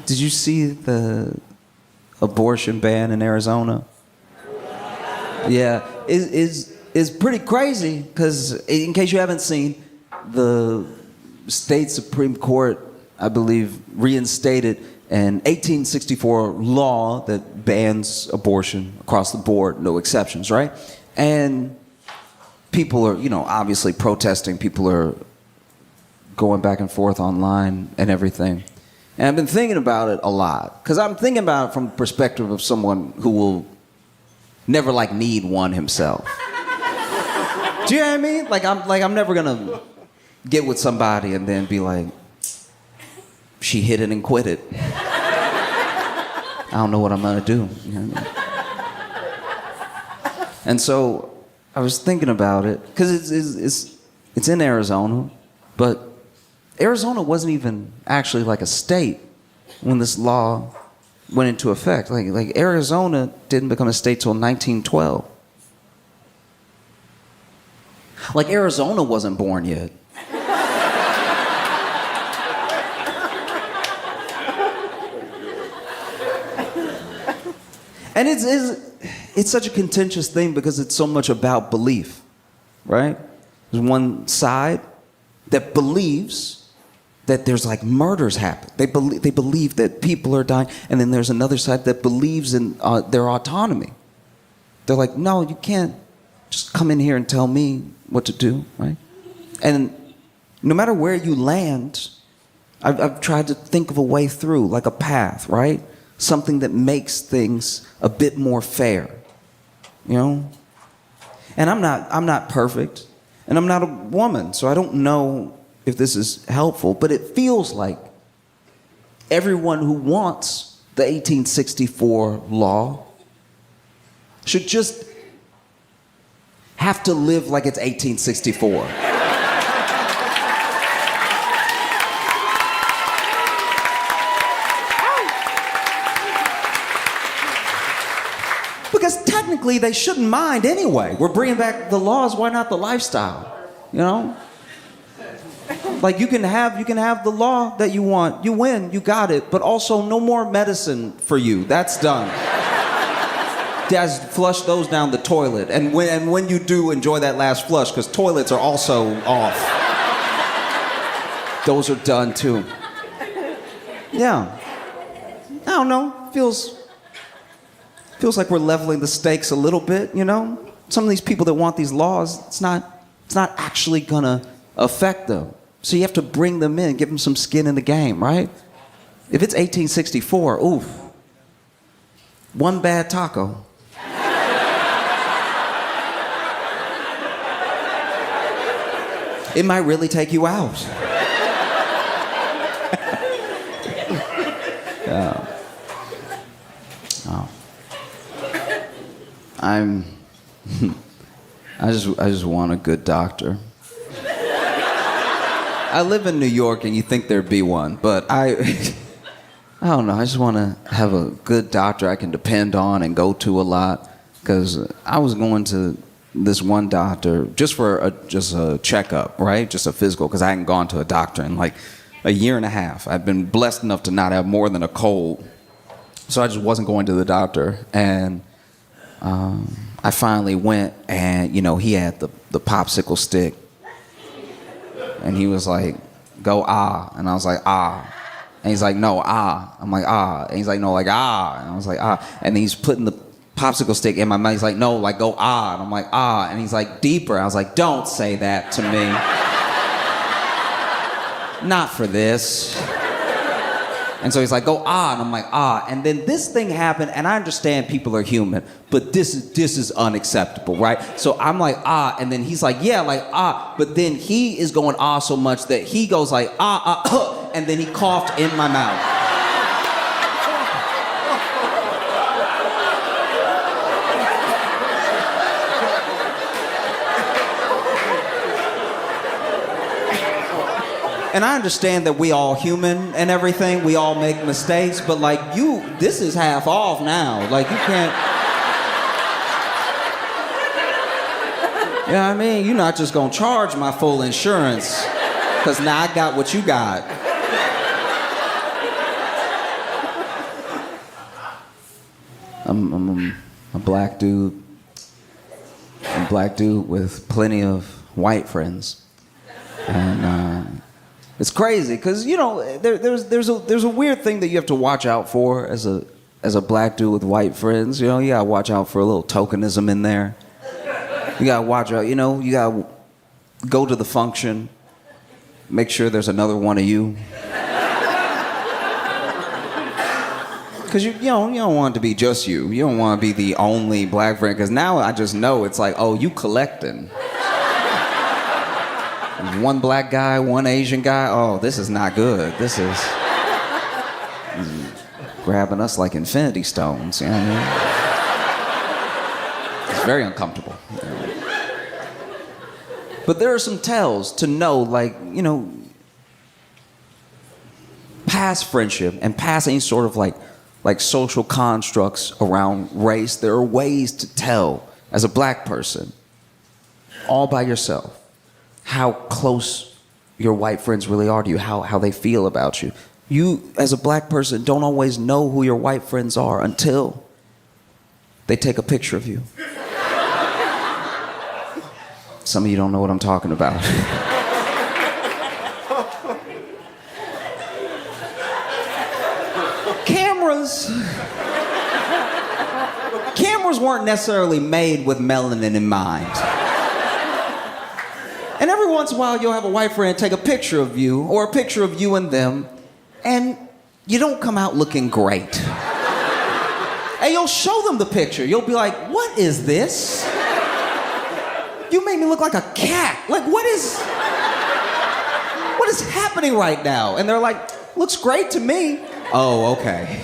Did you see the abortion ban in Arizona? Yeah, it's pretty crazy because, in case you haven't seen, the state Supreme Court, I believe, reinstated an 1864 law that bans abortion across the board, no exceptions, right? And people are, obviously protesting. People are going back and forth online and everything. And I've been thinking about it a lot because I'm thinking about it from the perspective of someone who will never need one himself. Do you know what I mean? I'm never gonna get with somebody and then be like, she hit it and quit it. I don't know what I'm gonna do. You know what I mean? And so I was thinking about it because it's in Arizona, but Arizona wasn't even actually a state when this law went into effect. Like Arizona didn't become a state till 1912. Arizona wasn't born yet. And it's such a contentious thing because it's so much about belief, right? There's one side that believes that there's murders happen. They believe that people are dying, and then there's another side that believes in their autonomy. They're like, no, you can't just come in here and tell me what to do, right? And no matter where you land, I've tried to think of a way through, a path, right? Something that makes things a bit more fair, And I'm not perfect, and I'm not a woman, so I don't know if this is helpful, but it feels like everyone who wants the 1864 law should just have to live like it's 1864. Because technically they shouldn't mind anyway. We're bringing back the laws, why not the lifestyle? You can have the law that you want. You win, you got it. But also no more medicine for you. That's done. Guys, flush those down the toilet. And when you do, enjoy that last flush, because toilets are also off. Those are done too. Yeah. I don't know. Feels like we're leveling the stakes a little bit, Some of these people that want these laws, it's not actually gonna affect them. So you have to bring them in, give them some skin in the game, right? If it's 1864, oof. One bad taco. It might really take you out. Yeah. Oh. I just want a good doctor. I live in New York, and you think there'd be one, but I don't know. I just want to have a good doctor I can depend on and go to a lot. Because I was going to this one doctor just for a checkup, right? Just a physical, because I hadn't gone to a doctor in a year and a half. I've been blessed enough to not have more than a cold, so I just wasn't going to the doctor. And I finally went, and he had the popsicle stick. And he was like, go ah. And I was like, ah. And he's like, no, ah. I'm like, ah. And he's like, no, ah. And I was like, ah. And he's putting the popsicle stick in my mouth. He's like, no, go ah. And I'm like, ah. And he's like, deeper. I was like, don't say that to me. Not for this. And so he's like, go ah. And I'm like, ah. And then this thing happened, and I understand people are human, but this is unacceptable, right? So I'm like, ah. And then he's like, yeah, ah. But then he is going ah so much that he goes ah, and then he coughed in my mouth. And I understand that we all human and everything. We all make mistakes, but this is half off now. You can't. You know what I mean? You're not just gonna charge my full insurance, because now I got what you got. I'm a black dude. A black dude with plenty of white friends. And it's crazy because, you know, there's a weird thing that you have to watch out for as a black dude with white friends. You know, you gotta watch out for a little tokenism in there. You gotta watch out, you know, you gotta go to the function, make sure there's another one of you. Because you don't want it to be just you. You don't want to be the only black friend. Because now I just know it's like, oh, you collecting. One black guy, one Asian guy. Oh, this is not good. This is grabbing us like infinity stones. You know what I mean? It's very uncomfortable. But there are some tells to know, like, you know, past friendship and past any sort of like social constructs around race. There are ways to tell as a black person, all by yourself, how close your white friends really are to you, how they feel about you. You, as a black person, don't always know who your white friends are until they take a picture of you. Some of you don't know what I'm talking about. Cameras weren't necessarily made with melanin in mind. And every once in a while, you'll have a white friend take a picture of you or a picture of you and them, and you don't come out looking great. And you'll show them the picture. You'll be like, what is this? You made me look like a cat. Like, what is happening right now? And they're like, looks great to me. Oh, okay.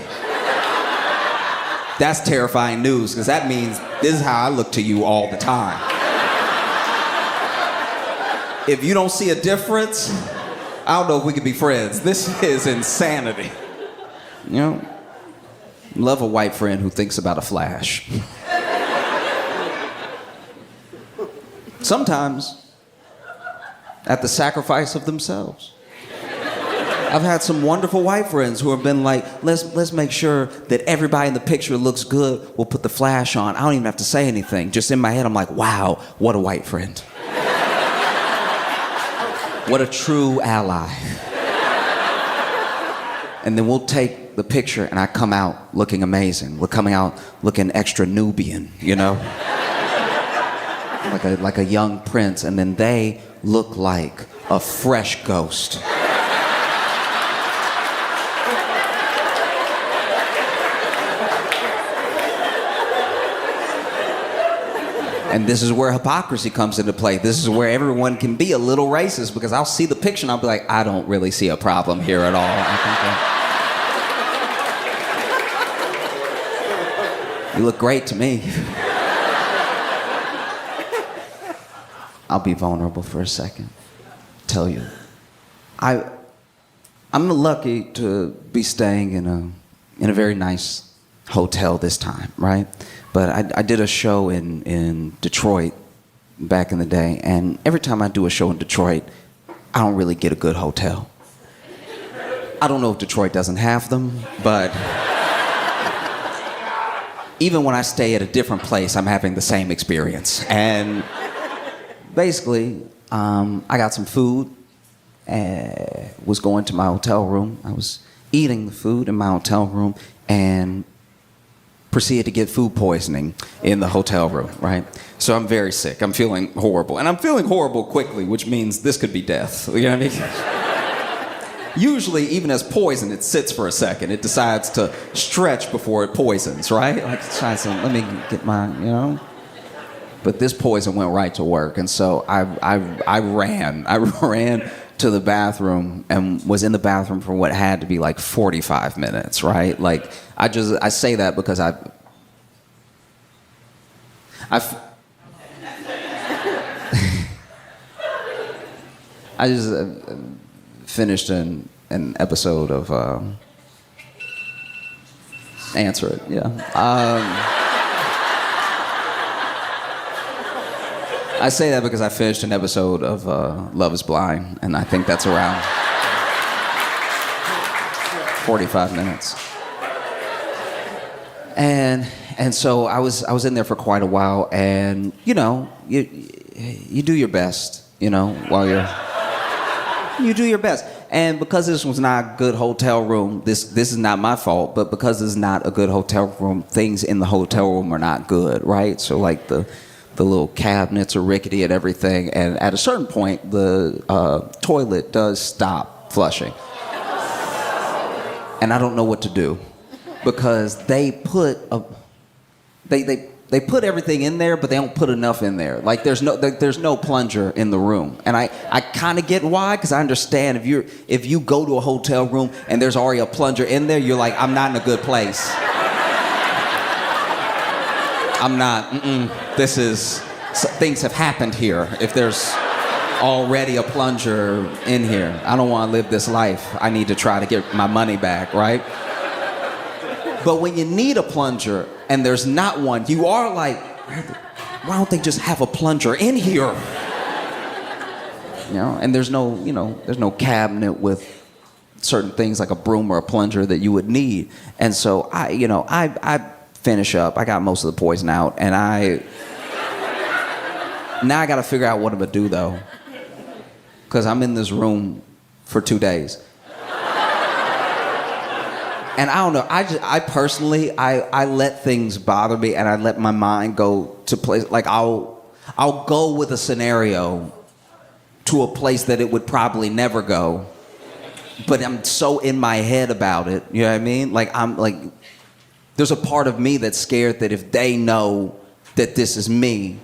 That's terrifying news, because that means this is how I look to you all the time. If you don't see a difference, I don't know if we could be friends. This is insanity. You know, love a white friend who thinks about a flash. Sometimes at the sacrifice of themselves. I've had some wonderful white friends who have been like, let's make sure that everybody in the picture looks good. We'll put the flash on. I don't even have to say anything. Just in my head, I'm like, wow, what a white friend. What a true ally. And then we'll take the picture and I come out looking amazing. We're coming out looking extra Nubian, you know? Like a young prince, and then they look like a fresh ghost. And this is where hypocrisy comes into play. This is where everyone can be a little racist, because I'll see the picture and I'll be like, I don't really see a problem here at all. You look great to me. I'll be vulnerable for a second. Tell you, I'm lucky to be staying in a very nice hotel this time, right? But I did a show in Detroit back in the day, and every time I do a show in Detroit, I don't really get a good hotel. I don't know if Detroit doesn't have them, but even when I stay at a different place, I'm having the same experience. And basically, I got some food, was going to my hotel room. I was eating the food in my hotel room and proceeded to get food poisoning in the hotel room, right? So I'm very sick. I'm feeling horrible. And I'm feeling horrible quickly, which means this could be death. You know what I mean? Usually, even as poison, it sits for a second. It decides to stretch before it poisons, right? Like, try some, let me get my, you know? But this poison went right to work. And so I ran to the bathroom and was in the bathroom for what had to be like 45 minutes, right? Like, I say that because I just finished an episode of Answer It, yeah. I say that because I finished an episode of Love is Blind, and I think that's around 45 minutes. And so I was in there for quite a while, and you do your best, while you do your best. And because this was not a good hotel room, this is not my fault, but because this is not a good hotel room, things in the hotel room are not good, right? So like the little cabinets are rickety and everything, and at a certain point, the toilet does stop flushing. And I don't know what to do, because they put everything in there, but they don't put enough in there. Like there's no plunger in the room, and I kind of get why, because I understand if you go to a hotel room and there's already a plunger in there, you're like, I'm not in a good place. I'm not. Things have happened here. If there's already a plunger in here, I don't want to live this life. I need to try to get my money back, right? But when you need a plunger and there's not one, you are like, why don't they just have a plunger in here? And there's no cabinet with certain things like a broom or a plunger that you would need. And so I finish up. I got most of the poison out, and now I got to figure out what I'm gonna do though, because I'm in this room for 2 days. And I don't know, I personally let things bother me, and I let my mind go to places, like I'll go with a scenario to a place that it would probably never go, but I'm so in my head about it, you know what I mean? Like there's a part of me that's scared that if they know that this is me,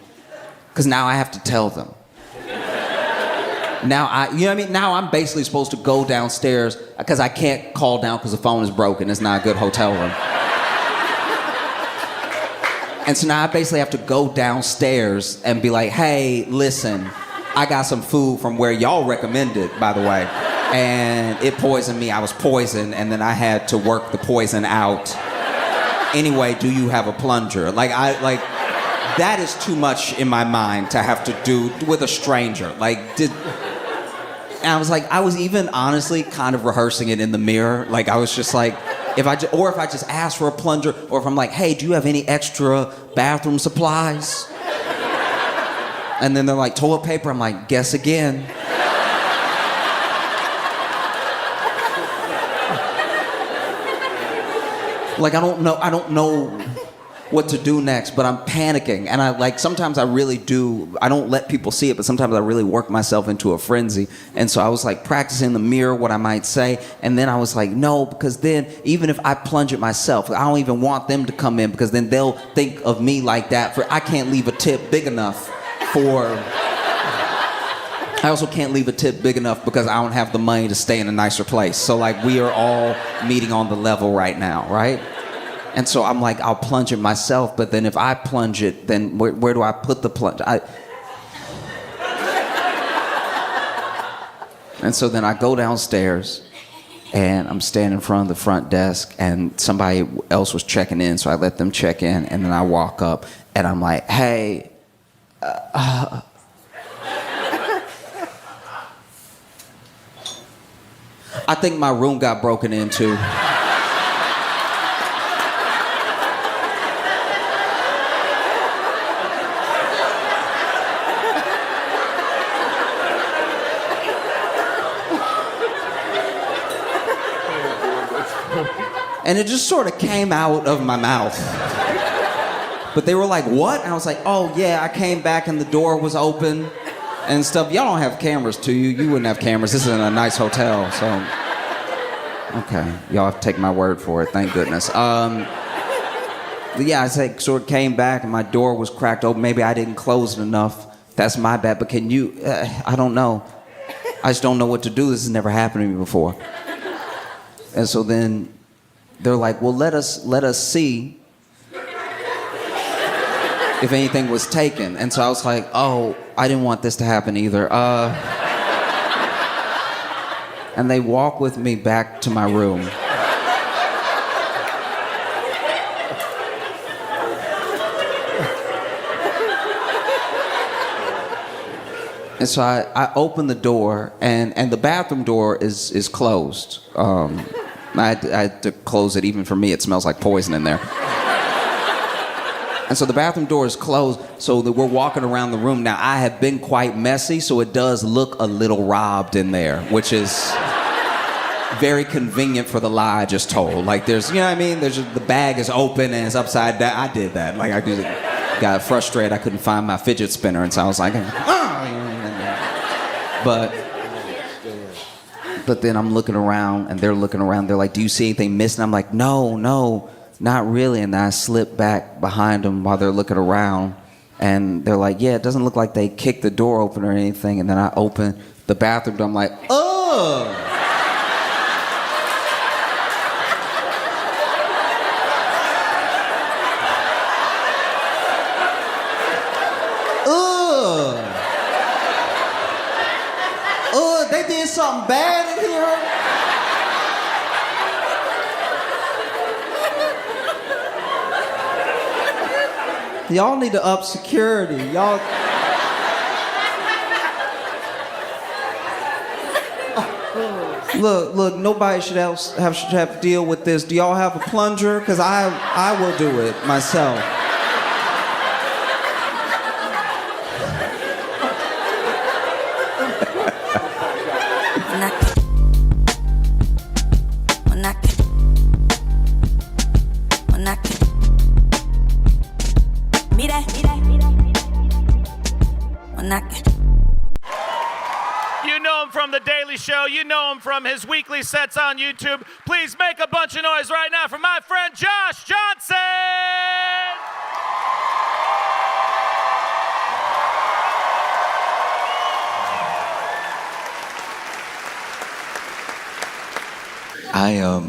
because now I have to tell them. Now you know what I mean? Now I'm basically supposed to go downstairs, because I can't call down because the phone is broken. It's not a good hotel room. And so now I basically have to go downstairs and be like, hey, listen, I got some food from where y'all recommended, by the way, and it poisoned me. I was poisoned, and then I had to work the poison out. Anyway, do you have a plunger? That is too much in my mind to have to do with a stranger. And I was like, I was even honestly kind of rehearsing it in the mirror. Like I was just like, if I just ask for a plunger, or if I'm like, hey, do you have any extra bathroom supplies? And then they're like, toilet paper. I'm like, guess again. Like I don't know what to do next, but I'm panicking, and sometimes I really do. I don't let people see it, but sometimes I really work myself into a frenzy. And so I was like practicing in the mirror what I might say, and then I was like, no, because then even if I plunge it myself, I don't even want them to come in, because then they'll think of me like that. I can't leave a tip big enough for. I also can't leave a tip big enough because I don't have the money to stay in a nicer place. So we are all meeting on the level right now, right? And so I'm like, I'll plunge it myself, but then if I plunge it, then where do I put the plunge? And so then I go downstairs, and I'm standing in front of the front desk, and somebody else was checking in, so I let them check in, and then I walk up, and I'm like, hey, I think my room got broken into. And it just sort of came out of my mouth. But they were like, what? And I was like, oh yeah, I came back and the door was open and stuff. Y'all don't have cameras, do you? You wouldn't have cameras. This isn't a nice hotel, so. Okay, y'all have to take my word for it, thank goodness. Yeah, I said, sort of came back and my door was cracked open. Maybe I didn't close it enough. That's my bad, but can you, I don't know. I just don't know what to do. This has never happened to me before. And so then they're like, well, let us see if anything was taken. And so I was like, oh, I didn't want this to happen either. And they walk with me back to my room. And so I open the door, and the bathroom door is closed. I had to close it. Even for me, it smells like poison in there. And so the bathroom door is closed, so that we're walking around the room. Now, I have been quite messy, so it does look a little robbed in there, which is very convenient for the lie I just told. Like, there's, you know what I mean? There's just, the bag is open and it's upside down. I did that. Like, I just got frustrated. I couldn't find my fidget spinner, and so I was like, But then I'm looking around, and they're looking around. They're like, do you see anything missing? I'm like, no, not really. And then I slip back behind them while they're looking around. And they're like, yeah, it doesn't look like they kicked the door open or anything. And then I open the bathroom door. I'm like, oh! They did something bad in here. Y'all need to up security. Y'all. Look, nobody should have to deal with this. Do y'all have a plunger? Because I will do it myself. You know him from The Daily Show. You know him from his weekly sets on YouTube. Please make a bunch of noise right now for my friend Josh Johnson! I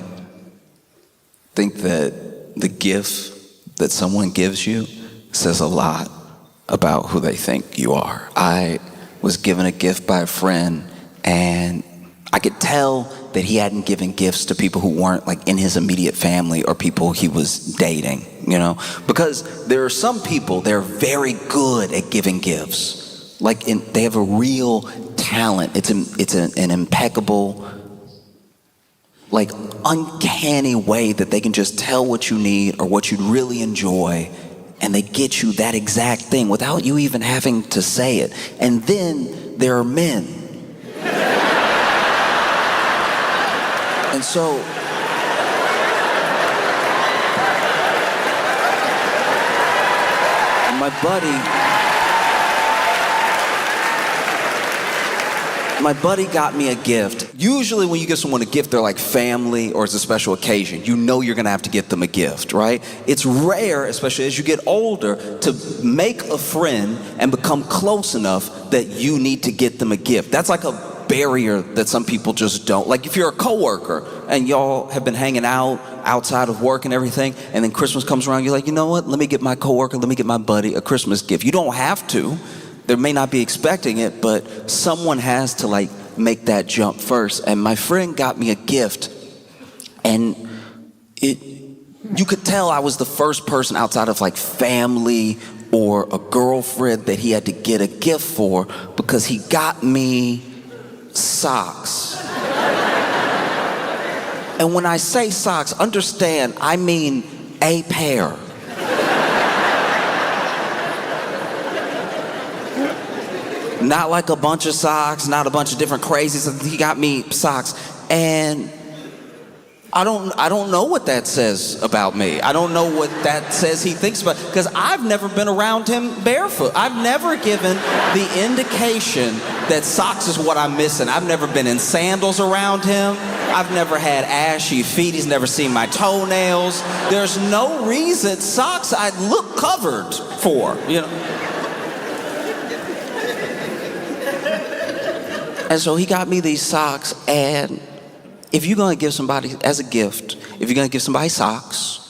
think that the gift that someone gives you says a lot about who they think you are. I was given a gift by a friend, and I could tell that he hadn't given gifts to people who weren't like in his immediate family or people he was dating, you know? Because there are some people, they're very good at giving gifts. They have a real talent. It's an impeccable, like uncanny way that they can just tell what you need or what you'd really enjoy, and they get you that exact thing without you even having to say it. And then there are men. And so my buddy got me a gift. Usually when you give someone a gift, they're like family or it's a special occasion. You know you're gonna have to get them a gift, right? It's rare, especially as you get older, to make a friend and become close enough that you need to get them a gift. That's like a barrier that some people just don't. Like if you're a coworker and y'all have been hanging out outside of work and everything, and then Christmas comes around, you're like, you know what? Let me get my coworker, let me get my buddy a Christmas gift. You don't have to. They may not be expecting it, but someone has to like make that jump first. And my friend got me a gift, and you could tell I was the first person outside of like family or a girlfriend that he had to get a gift for, because he got me socks. And when I say socks, understand, I mean a pair. Not like a bunch of socks, not a bunch of different crazies. He got me socks, and I don't know what that says about me. I don't know what that says he thinks about, because I've never been around him barefoot. I've never given the indication that socks is what I'm missing. I've never been in sandals around him. I've never had ashy feet. He's never seen my toenails. There's no reason socks I'd look covered for, you know. And so he got me these socks, and if you're gonna give somebody, as a gift, if you're gonna give somebody socks,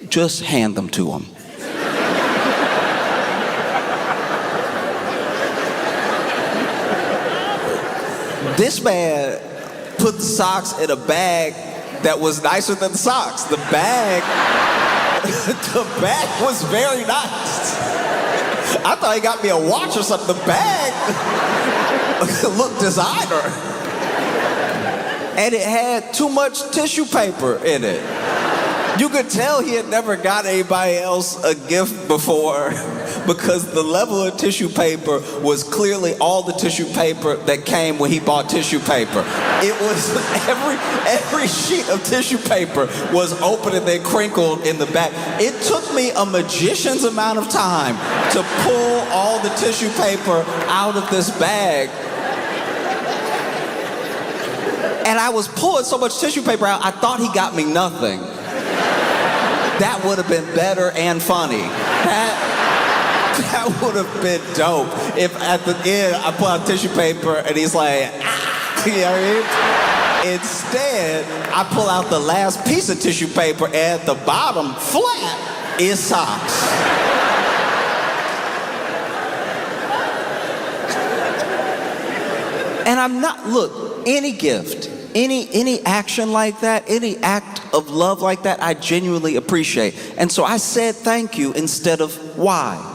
just hand them to them. This man put the socks in a bag that was nicer than the socks. The bag was very nice. I thought he got me a watch or something. The bag looked designer. And it had too much tissue paper in it. You could tell he had never got anybody else a gift before because the level of tissue paper was clearly all the tissue paper that came when he bought tissue paper. It was every sheet of tissue paper was open and then crinkled in the back. It took me a magician's amount of time to pull all the tissue paper out of this bag. And I was pulling so much tissue paper out, I thought he got me nothing. That would have been better and funny. That would have been dope if at the end I pull out tissue paper and he's like, ah, you know what I mean? Instead, I pull out the last piece of tissue paper and at the bottom, flat, is socks. And I'm not, look, any gift, any action like that, any act of love like that, I genuinely appreciate. And so I said thank you instead of why.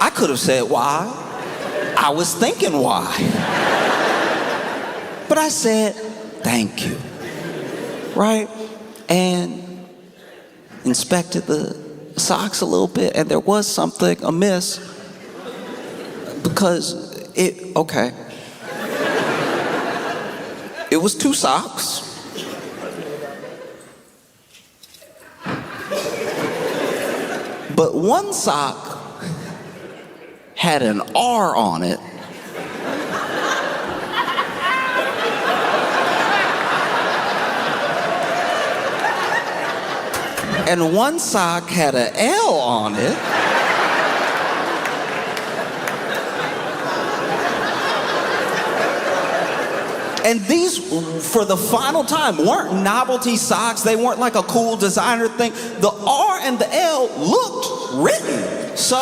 I could have said why. I was thinking why. But I said thank you, right? And inspected the socks a little bit, and there was something amiss because okay. It was 2 socks. But one sock had an R on it. And one sock had an L on it. And these, for the final time, weren't novelty socks. They weren't like a cool designer thing. The R and the L looked written. So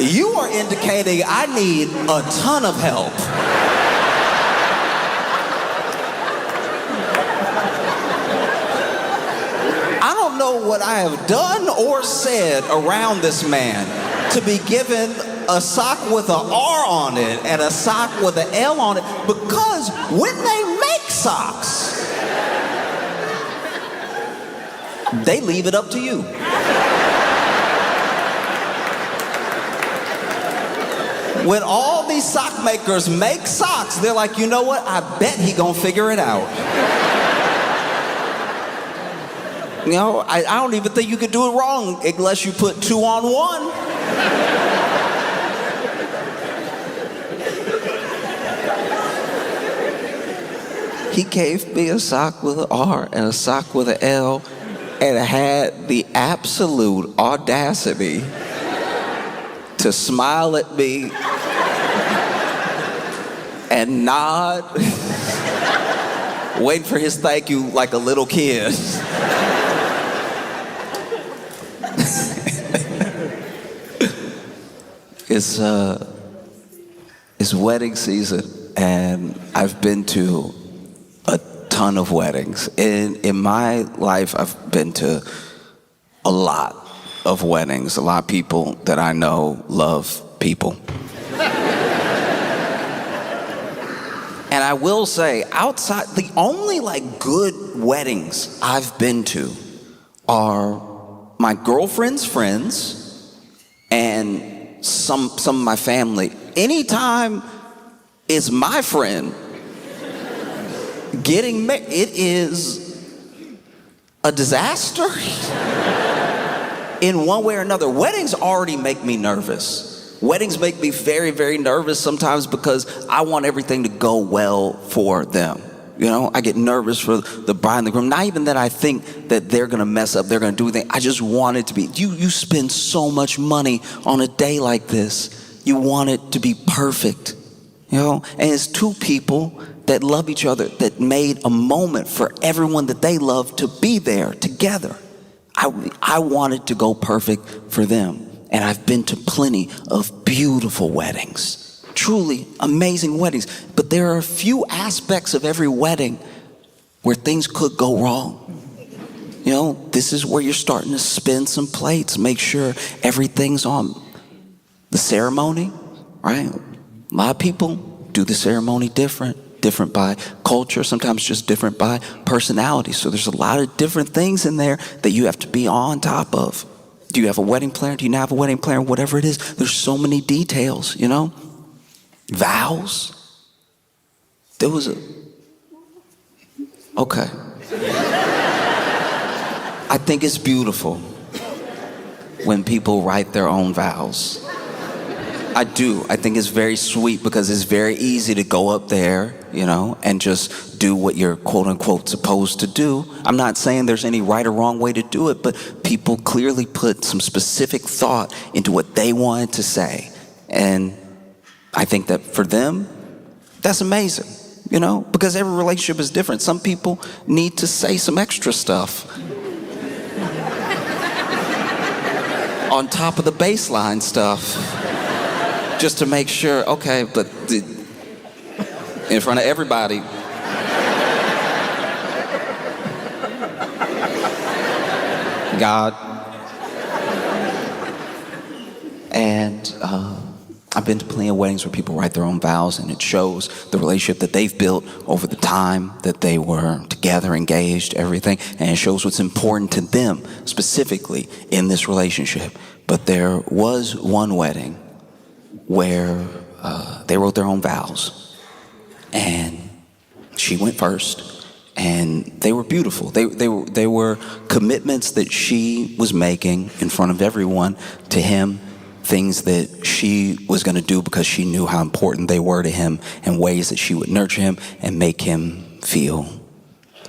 you are indicating I need a ton of help. I don't know what I have done or said around this man to be given a sock with an R on it and a sock with an L on it, because when they make socks, they leave it up to you. When all these sock makers make socks, they're like, you know what? I bet he gonna figure it out. You know, I don't even think you could do it wrong unless you put 2 on 1. He gave me a sock with an R and a sock with an L, and had the absolute audacity to smile at me and nod, waiting for his thank you like a little kid. It's wedding season, and I've been to a ton of weddings. In my life, I've been to a lot of weddings. A lot of people that I know love people. And I will say, outside, the only like good weddings I've been to are my girlfriend's friends and some of my family. Anytime it's my friend getting married, it is a disaster in one way or another. Weddings already make me nervous. Weddings make me very, very nervous sometimes because I want everything to go well for them. You know, I get nervous for the bride and the groom. Not even that I think that they're gonna mess up, they're gonna do anything. I just want it to be, you spend so much money on a day like this. You want it to be perfect, you know? And it's 2 people that love each other, that made a moment for everyone that they love to be there together. I want it to go perfect for them. And I've been to plenty of beautiful weddings, truly amazing weddings. But there are a few aspects of every wedding where things could go wrong. You know, this is where you're starting to spin some plates, make sure everything's on the ceremony, right? A lot of people do the ceremony different by culture, sometimes just different by personality. So there's a lot of different things in there that you have to be on top of. Do you have a wedding planner? Do you not have a wedding planner? Whatever it is, there's so many details, you know? Vows. There was okay. I think it's beautiful when people write their own vows. I do. I think it's very sweet because it's very easy to go up there, you know, and just do what you're quote unquote supposed to do. I'm not saying there's any right or wrong way to do it, but people clearly put some specific thought into what they wanted to say. And I think that for them, that's amazing, you know, because every relationship is different. Some people need to say some extra stuff on top of the baseline stuff. Just to make sure, okay, but in front of everybody. God. And I've been to plenty of weddings where people write their own vows, and it shows the relationship that they've built over the time that they were together, engaged, everything, and it shows what's important to them specifically in this relationship. But there was one wedding where they wrote their own vows, and she went first, and they were beautiful. They were commitments that she was making in front of everyone to him, things that she was going to do because she knew how important they were to him, and ways that she would nurture him and make him feel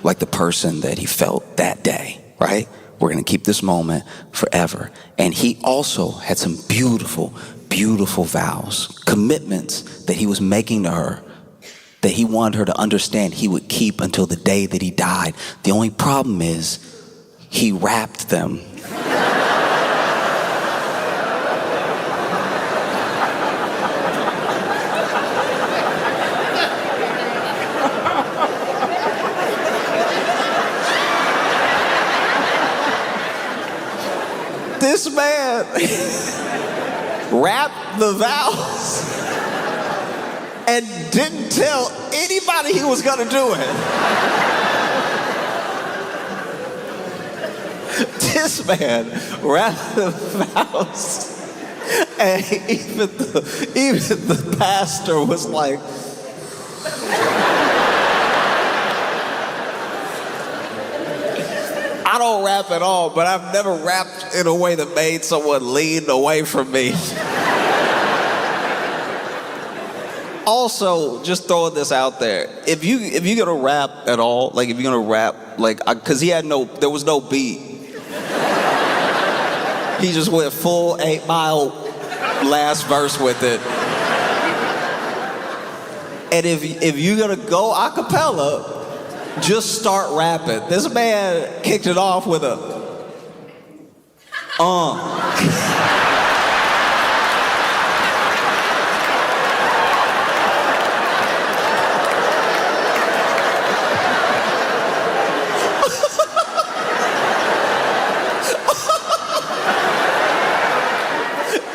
like the person that he felt that day, right? We're going to keep this moment forever. And he also had some beautiful vows, commitments that he was making to her, that he wanted her to understand he would keep until the day that he died. The only problem is he wrapped them. This man wrapped the vows and didn't tell anybody he was gonna do it. This man wrapped the vows, and even the pastor was like, I don't rap at all, but I've never rapped in a way that made someone lean away from me. Also, just throwing this out there, if you're gonna rap at all, like if you're gonna rap, like, cause there was no beat. He just went full 8 Mile last verse with it. And if you're gonna go a cappella, just start rapping. This man kicked it off with a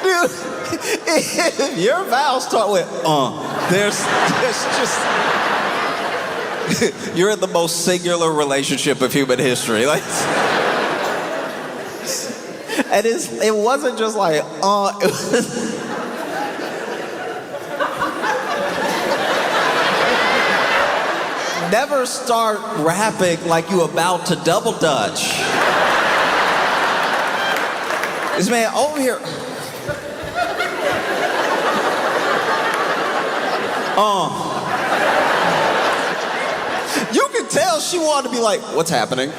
Dude, if your vows start with there's just you're in the most singular relationship of human history. Like, and it wasn't just like, it was never start rapping like you about to double dutch. This man over here. You could tell she wanted to be like, what's happening?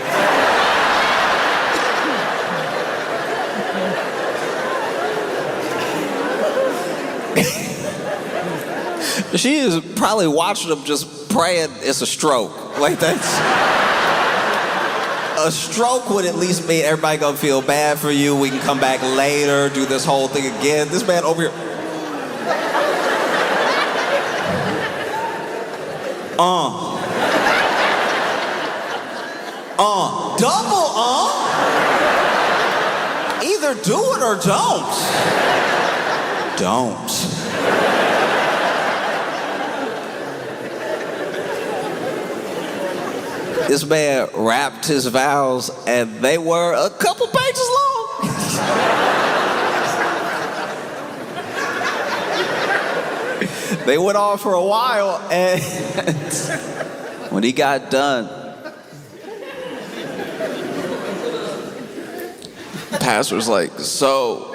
She is probably watching them just praying it's a stroke. Like, that's... A stroke would at least mean everybody gonna feel bad for you. We can come back later, do this whole thing again. This man over here... double Either do it or don't. don't. This man rapped his vows, and they were a couple pages long. They went on for a while, and when he got done, the pastor was like, so,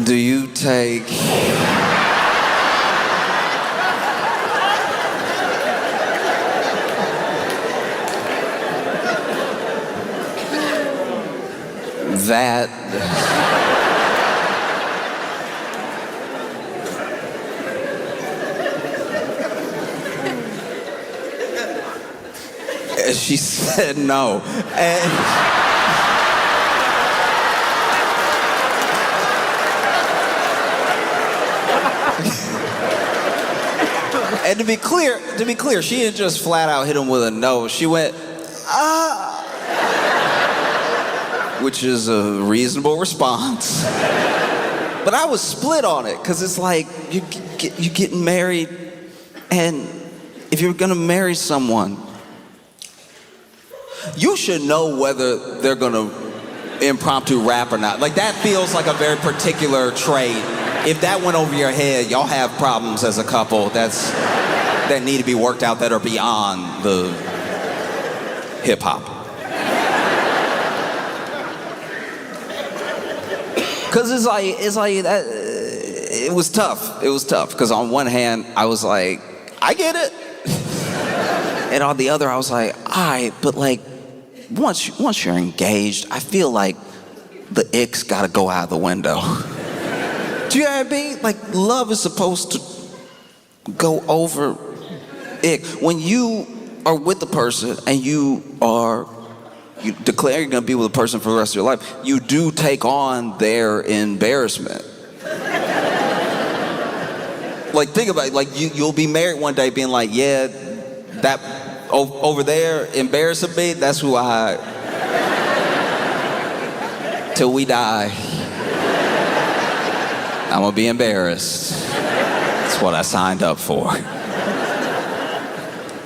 do you take that and she said no. And to be clear, she didn't just flat out hit him with a no. She went, which is a reasonable response. But I was split on it, because it's like, you're getting married, and if you're gonna marry someone, you should know whether they're gonna impromptu rap or not. Like, that feels like a very particular trait. If that went over your head, y'all have problems as a couple that need to be worked out, that are beyond the hip hop. Cause it's like that. It was tough. It was tough. Cause on one hand, I was like, I get it, and on the other, I was like, all right, but like, once you're engaged, I feel like the ick's gotta go out the window. Do you know what I mean? Like, love is supposed to go over ick. When you are with the person and you declare you're gonna be with a person for the rest of your life, you do take on their embarrassment. Like, think about it. Like, you'll be married one day being like, yeah, that over there embarrassing me, that's who till we die, I'm gonna be embarrassed. That's what I signed up for.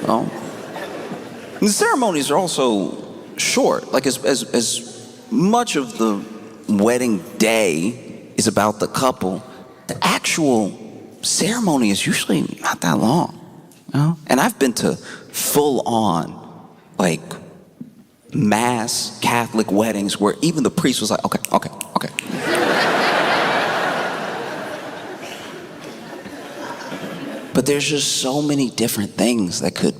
Well, the ceremonies are also short. Like, as much of the wedding day is about the couple, the actual ceremony is usually not that long. You know? And I've been to full-on, like, mass Catholic weddings where even the priest was like, okay. But there's just so many different things that could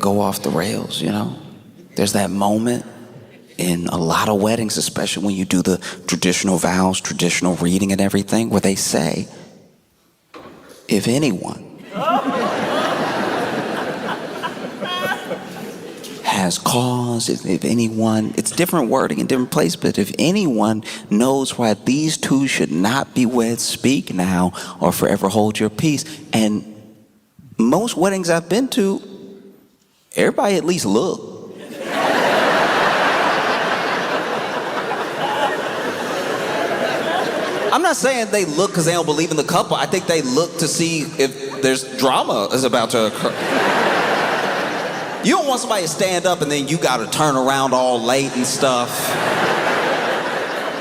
go off the rails, you know? There's that moment in a lot of weddings, especially when you do the traditional vows, traditional reading and everything, where they say, if anyone has cause, if anyone, it's different wording in different places, but if anyone knows why these two should not be wed, speak now or forever hold your peace. And most weddings I've been to, everybody at least look. I'm not saying they look because they don't believe in the couple. I think they look to see if there's drama is about to occur. You don't want somebody to stand up and then you got to turn around all late and stuff.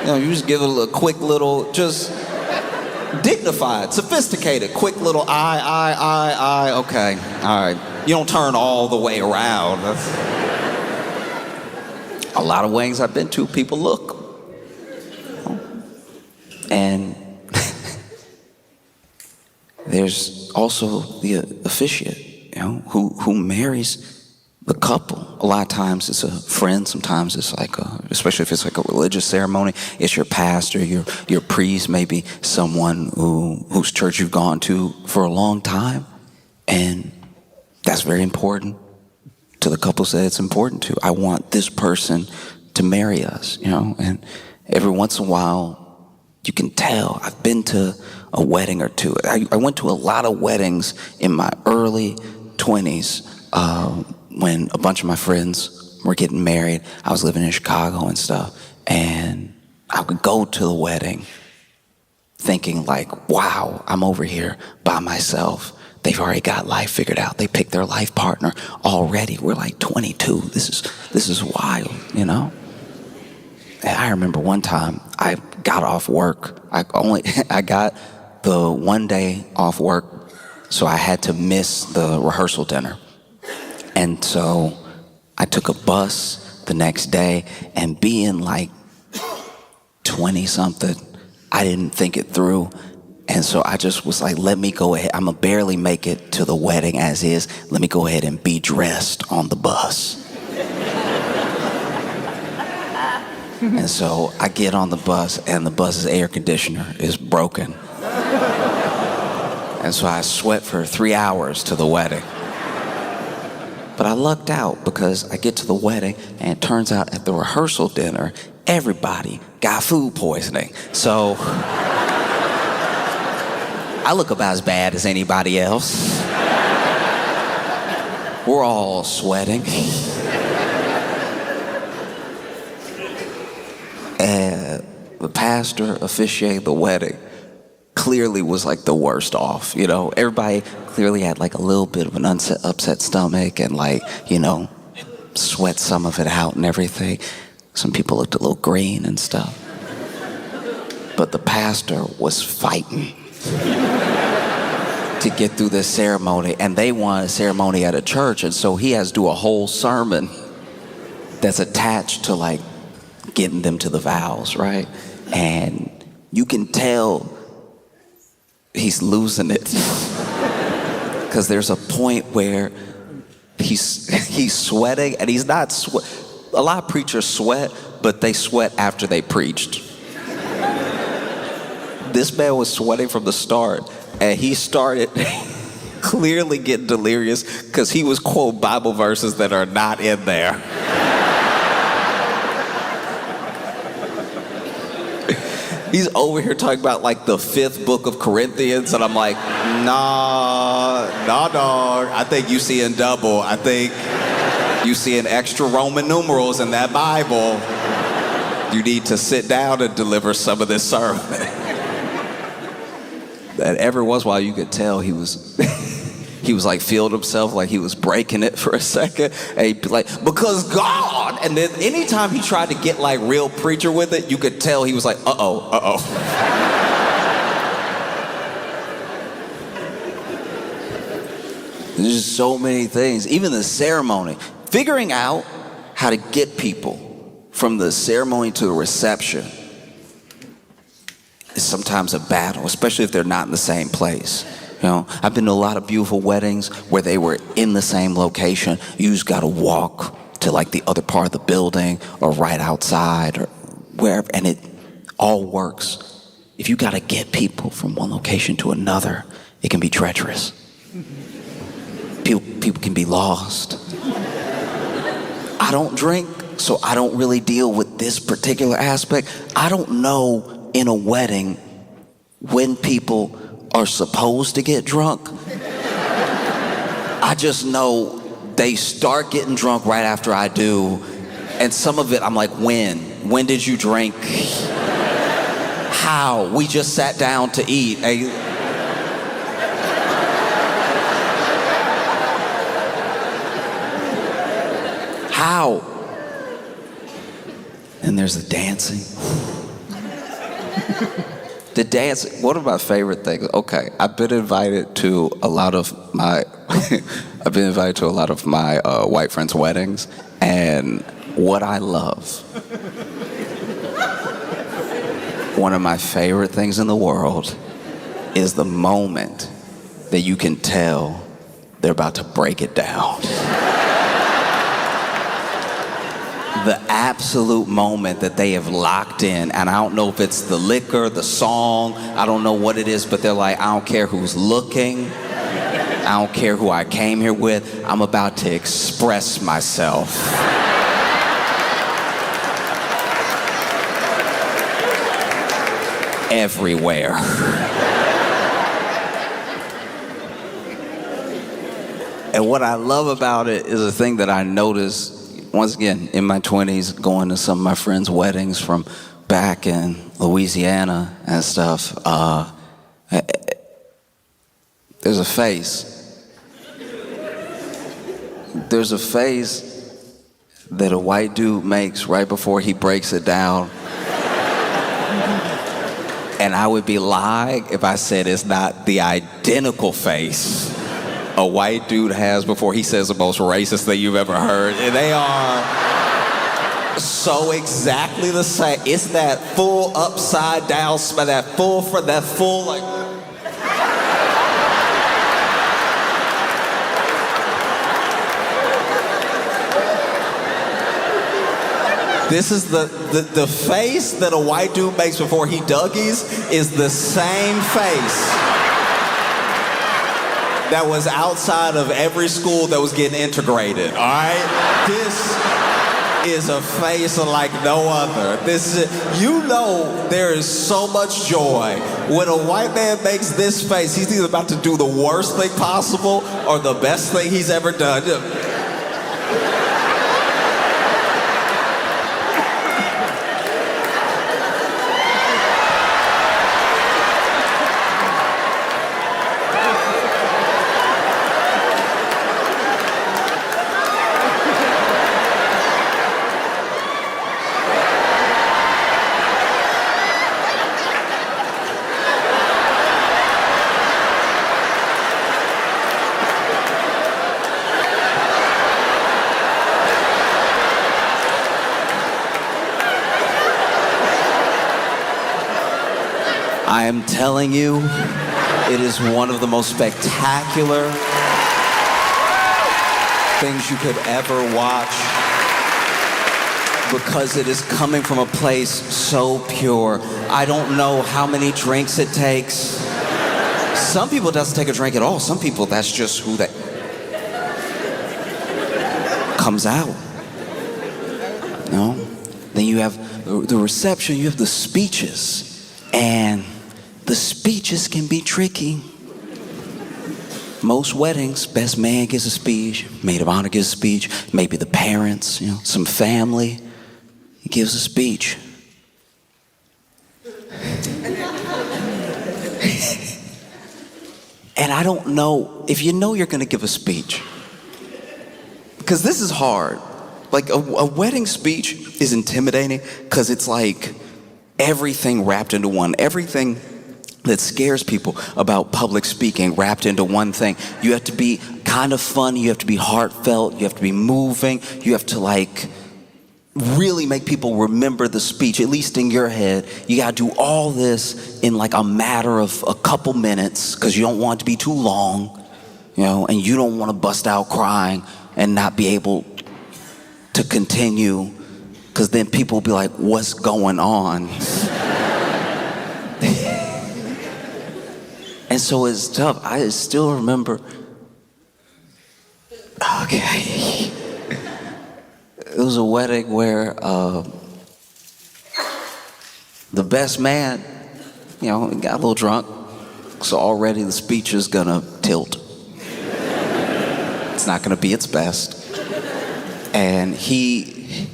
You know, you just give it a quick little, just dignified, sophisticated, quick little I, okay, all right. You don't turn all the way around. A lot of weddings I've been to, people look. And there's also the officiant, you know, who marries the couple. A lot of times it's a friend, sometimes it's like especially if it's like a religious ceremony, it's your pastor, your priest, maybe someone whose church you've gone to for a long time. And that's very important to the couples that it's important to. I want this person to marry us, you know, and every once in a while, you can tell. I've been to a wedding or two. I went to a lot of weddings in my early 20s when a bunch of my friends were getting married. I was living in Chicago and stuff, and I would go to the wedding thinking like, wow, I'm over here by myself. They've already got life figured out. They picked their life partner already. We're like 22. This is wild, you know? And I remember one time I got off work. I got the one day off work, so I had to miss the rehearsal dinner. And so I took a bus the next day, and being like 20 something, I didn't think it through. And so I just was like, let me go ahead. I'm gonna barely make it to the wedding as is. Let me go ahead and be dressed on the bus. And so I get on the bus, and the bus's air conditioner is broken. And so I sweat for 3 hours to the wedding. But I lucked out because I get to the wedding, and it turns out at the rehearsal dinner, everybody got food poisoning. So I look about as bad as anybody else. We're all sweating. And the pastor officiating the wedding clearly was like the worst off, you know? Everybody clearly had like a little bit of an upset stomach and like, you know, sweat some of it out and everything. Some people looked a little green and stuff. But the pastor was fighting to get through this ceremony, and they want a ceremony at a church, and so he has to do a whole sermon that's attached to like getting them to the vows, right? And you can tell he's losing it because there's a point where he's sweating, and he's not a lot of preachers sweat, but they sweat after they preached. This man was sweating from the start, and he started clearly getting delirious because he was quoting Bible verses that are not in there. He's over here talking about like the 5th book of Corinthians, and I'm like, nah, dog. I think you seeing double. I think you seeing extra Roman numerals in that Bible. You need to sit down and deliver some of this sermon. And every once in a while you could tell he was like feeling himself like he was breaking it for a second. And he'd be like, because God. And then anytime he tried to get like real preacher with it, you could tell he was like, uh-oh. There's just so many things. Even the ceremony. Figuring out how to get people from the ceremony to the reception is sometimes a battle, especially if they're not in the same place. You know, I've been to a lot of beautiful weddings where they were in the same location. You just gotta walk to like the other part of the building or right outside or wherever, and it all works. If you gotta get people from one location to another, it can be treacherous. People can be lost. I don't drink, so I don't really deal with this particular aspect. I don't know in a wedding when people are supposed to get drunk. I just know they start getting drunk right after I do, and some of it I'm like, when did you drink? How? We just sat down to eat. How? And there's the dancing. The dance, one of my favorite things, okay, I've been invited to a lot of my white friends' weddings, and what I love, one of my favorite things in the world is the moment that you can tell they're about to break it down. The absolute moment that they have locked in, and I don't know if it's the liquor, the song, I don't know what it is, but they're like, I don't care who's looking, I don't care who I came here with, I'm about to express myself. Everywhere. And what I love about it is a thing that I noticed, once again, in my 20s, going to some of my friends' weddings from back in Louisiana and stuff. There's a face. There's a face that a white dude makes right before he breaks it down. And I would be lying if I said it's not the identical face a white dude has before he says the most racist thing you've ever heard. And they are so exactly the same. It's that full upside down smile, that full like. This is the face that a white dude makes before he Dougies is the same face that was outside of every school that was getting integrated, all right? This is a face like no other. There is so much joy. When a white man makes this face, he's either about to do the worst thing possible or the best thing he's ever done. I am telling you, it is one of the most spectacular things you could ever watch because it is coming from a place so pure. I don't know how many drinks it takes. Some people it doesn't take a drink at all. Some people that's just who that comes out. No? Then you have the reception, you have the speeches. And the speeches can be tricky. Most weddings, best man gives a speech, maid of honor gives a speech, maybe the parents, some family, he gives a speech. And I don't know, if you're gonna give a speech, because this is hard. Like a wedding speech is intimidating because it's like everything wrapped into one. Everything that scares people about public speaking wrapped into one thing. You have to be kind of funny, you have to be heartfelt, you have to be moving, you have to really make people remember the speech, at least in your head. You gotta do all this in a matter of a couple minutes because you don't want it to be too long, and you don't want to bust out crying and not be able to continue because then people will be like, what's going on? And so it's tough. I still remember, okay, it was a wedding where the best man, got a little drunk, so already the speech is gonna tilt. It's not gonna be its best. And he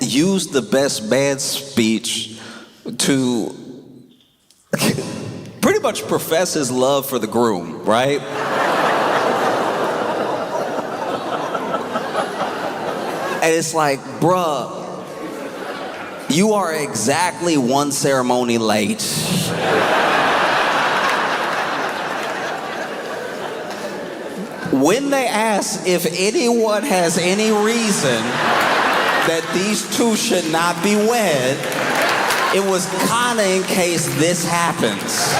used the best man speech to pretty much profess his love for the groom, right? And it's like, bruh, you are exactly one ceremony late. When they ask if anyone has any reason that these two should not be wed, it was kinda in case this happens.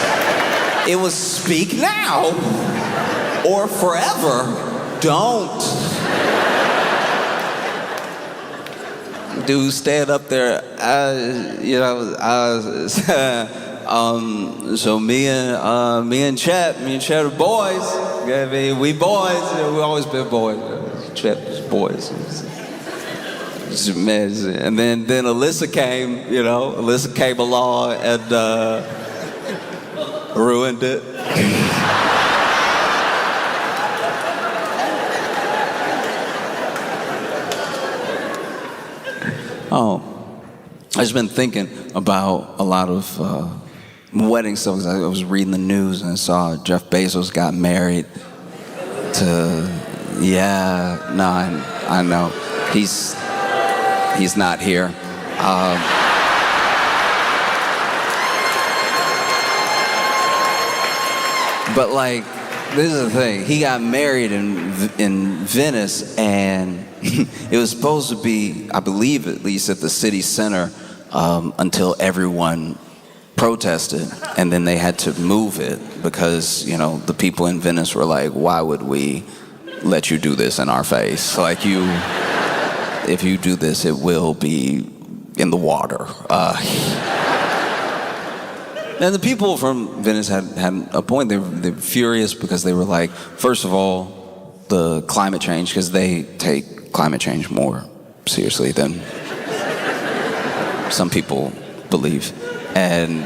It was speak now or forever don't. Dude stand up there, so me and Chet are boys. I mean, we boys, we always been boys. Chet's boys. And then Alyssa came, Alyssa came along and ruined it. Oh, I've just been thinking about a lot of wedding stuff. 'Cause I was reading the news and I saw Jeff Bezos got married to, I know. He's not here. But like, this is the thing. He got married in Venice, and it was supposed to be, I believe, at least at the city center, until everyone protested, and then they had to move it because, you know, the people in Venice were like, why would we let you do this in our face? Like, if you do this, it will be in the water. And the people from Venice had a point. They were furious because they were like, first of all, the climate change, because they take climate change more seriously than some people believe. And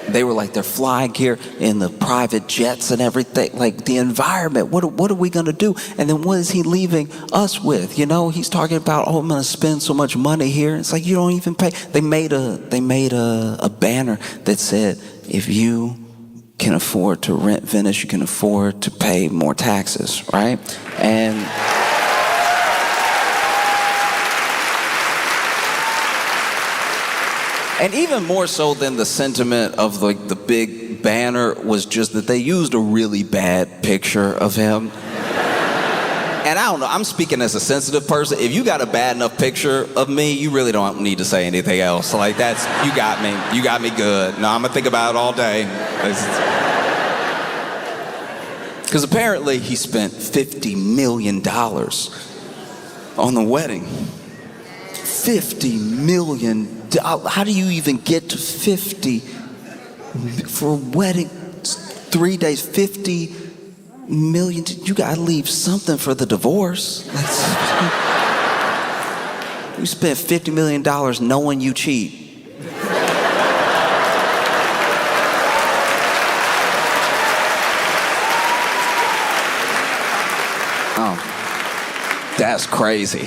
they were like, they're flying here in the private jets and everything, like the environment. What are we gonna do? And then what is he leaving us with? You know, he's talking about, oh, I'm gonna spend so much money here. It's like, you don't even pay. They made a banner that said, if you can afford to rent Venice, you can afford to pay more taxes, right? And even more so than the sentiment of like the big banner was just that they used a really bad picture of him. And I don't know, I'm speaking as a sensitive person. If you got a bad enough picture of me, you really don't need to say anything else. Like, that's, you got me good. No, I'm gonna think about it all day. Because apparently he spent $50 million on the wedding. $50 million. How do you even get to 50 for a wedding? 3 days, 50 million. You gotta leave something for the divorce. You spent $50 million knowing you cheat. Oh, that's crazy.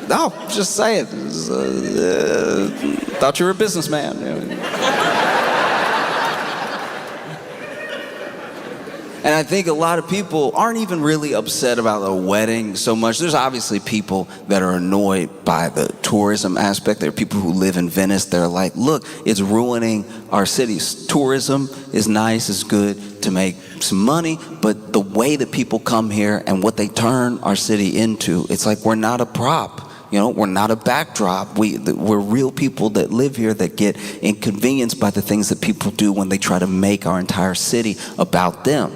No, just saying. Thought you were a businessman. And I think a lot of people aren't even really upset about the wedding so much. There's obviously people that are annoyed by the tourism aspect. There are people who live in Venice. They're like, look, it's ruining our cities. Tourism is nice, it's good to make some money, but the way that people come here and what they turn our city into, it's like we're not a prop. You know, we're not a backdrop. We're real people that live here that get inconvenienced by the things that people do when they try to make our entire city about them.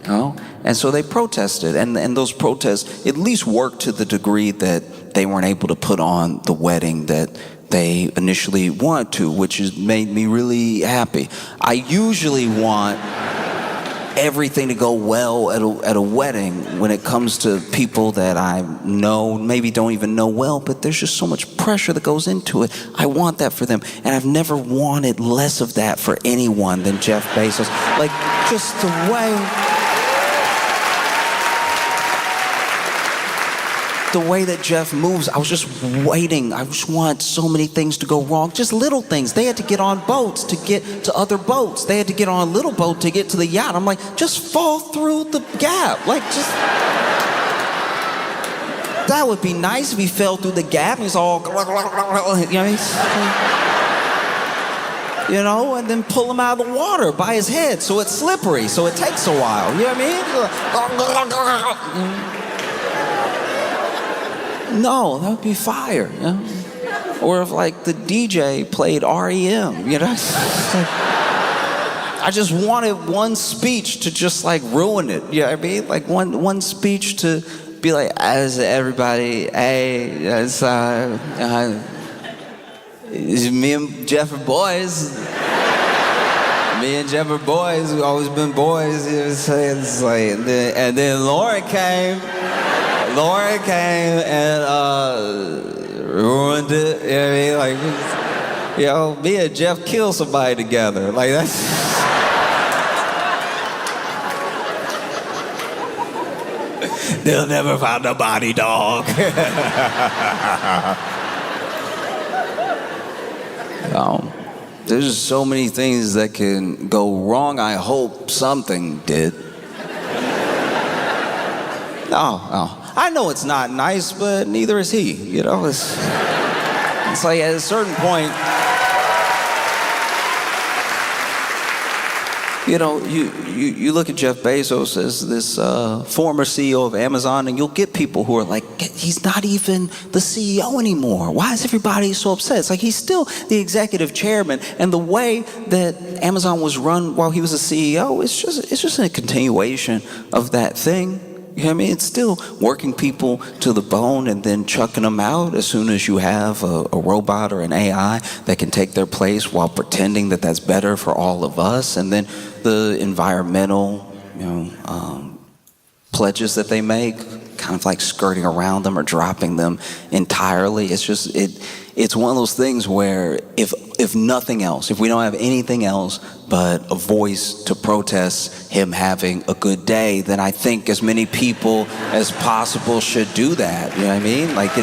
You know? And so they protested, and those protests at least worked to the degree that they weren't able to put on the wedding that they initially wanted to, which has made me really happy. I usually want everything to go well at a wedding when it comes to people that I know, maybe don't even know well, but there's just so much pressure that goes into it. I want that for them, and I've never wanted less of that for anyone than Jeff Bezos. Like, just the way that Jeff moves, I was just waiting. I just want so many things to go wrong. Just little things. They had to get on boats to get to other boats. They had to get on a little boat to get to the yacht. I'm like, just fall through the gap. Like, just... That would be nice if he fell through the gap and he's all... You know, and then pull him out of the water by his head so it's slippery, so it takes a while. You know what I mean? No, that would be fire, you know? Or if like the DJ played REM, you know? I just wanted one speech to just like ruin it, you know what I mean? Like one speech to be like, as everybody, hey, it's me and Jeff are boys. Me and Jeff are boys, we've always been boys, you know what I'm saying? It's like, and then Lauren came and ruined it. You know what I mean? Like, you know, me and Jeff killed somebody together. Like, that's... They'll never find a body, dog. There's just so many things that can go wrong. I hope something did. No. I know it's not nice, but neither is he. You know, it's like at a certain point, you know, you look at Jeff Bezos as this former CEO of Amazon, and you'll get people who are like, he's not even the CEO anymore. Why is everybody so upset? It's like he's still the executive chairman, and the way that Amazon was run while he was a CEO, it's just a continuation of that thing. You know what I mean? It's still working people to the bone and then chucking them out as soon as you have a robot or an AI that can take their place while pretending that that's better for all of us. And then the environmental, pledges that they make, kind of like skirting around them or dropping them entirely. It's one of those things where if nothing else, if we don't have anything else but a voice to protest him having a good day, then I think as many people as possible should do that. You know what I mean? Like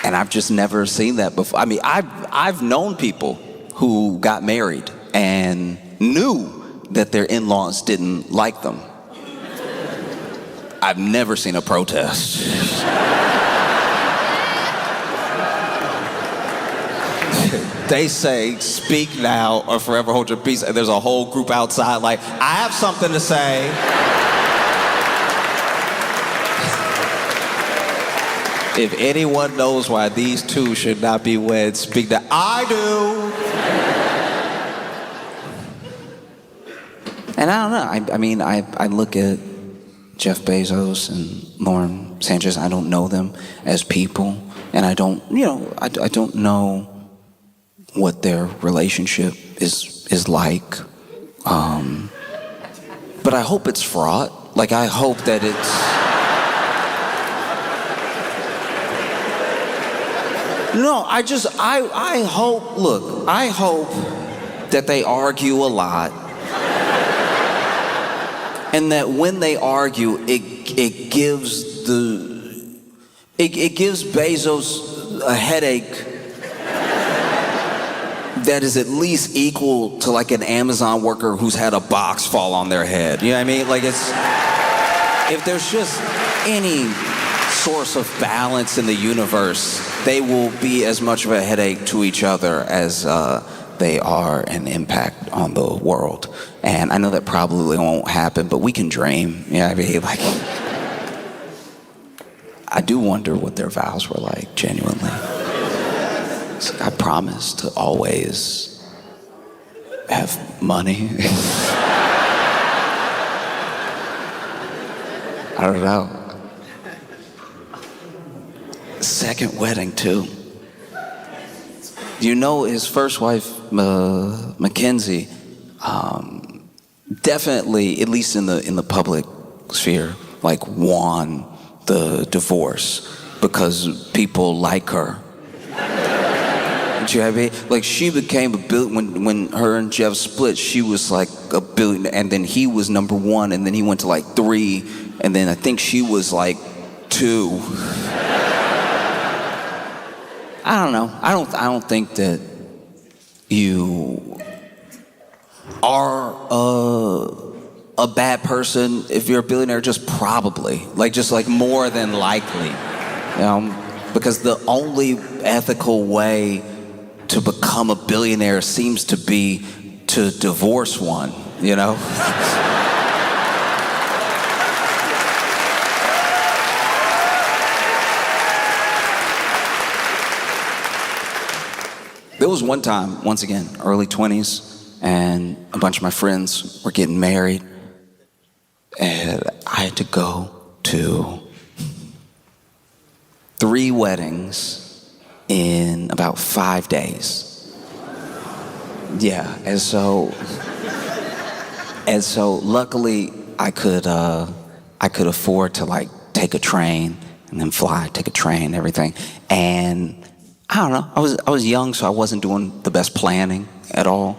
and I've just never seen that before. I mean, I've known people who got married and knew that their in-laws didn't like them. I've never seen a protest. They say, speak now or forever hold your peace. And there's a whole group outside like, I have something to say. If anyone knows why these two should not be wed, speak now. I do. And I don't know. I mean, I look at Jeff Bezos and Lauren Sanchez. I don't know them as people, and I don't know what their relationship is like. But I hope it's fraught. Like, I hope that it's. No, I hope. Look, I hope that they argue a lot. And that when they argue, it gives Bezos a headache that is at least equal to like an Amazon worker who's had a box fall on their head. You know what I mean? Like if there's just any source of balance in the universe, they will be as much of a headache to each other as they are an impact on the world. And I know that probably won't happen, but we can dream. You know what I mean? Like, I do wonder what their vows were like, genuinely. It's like, I promise to always have money. I don't know. Second wedding, too. You know, his first wife, Mackenzie, definitely, at least in the public sphere, like won the divorce because people like her. Do you know what I mean? Like, she became a billion when her and Jeff split. She was like a billion, and then he was number one, and then he went to like 3, and then I think she was like 2. I don't know. I don't think that you are a bad person if you're a billionaire. Just probably, just more than likely, because the only ethical way to become a billionaire seems to be to divorce one. You know. There was one time, once again, early 20s, and a bunch of my friends were getting married, and I had to go to 3 weddings in about 5 days. Yeah, and so luckily I could afford to take a train and then fly, take a train, everything, and I don't know. I was young, so I wasn't doing the best planning at all.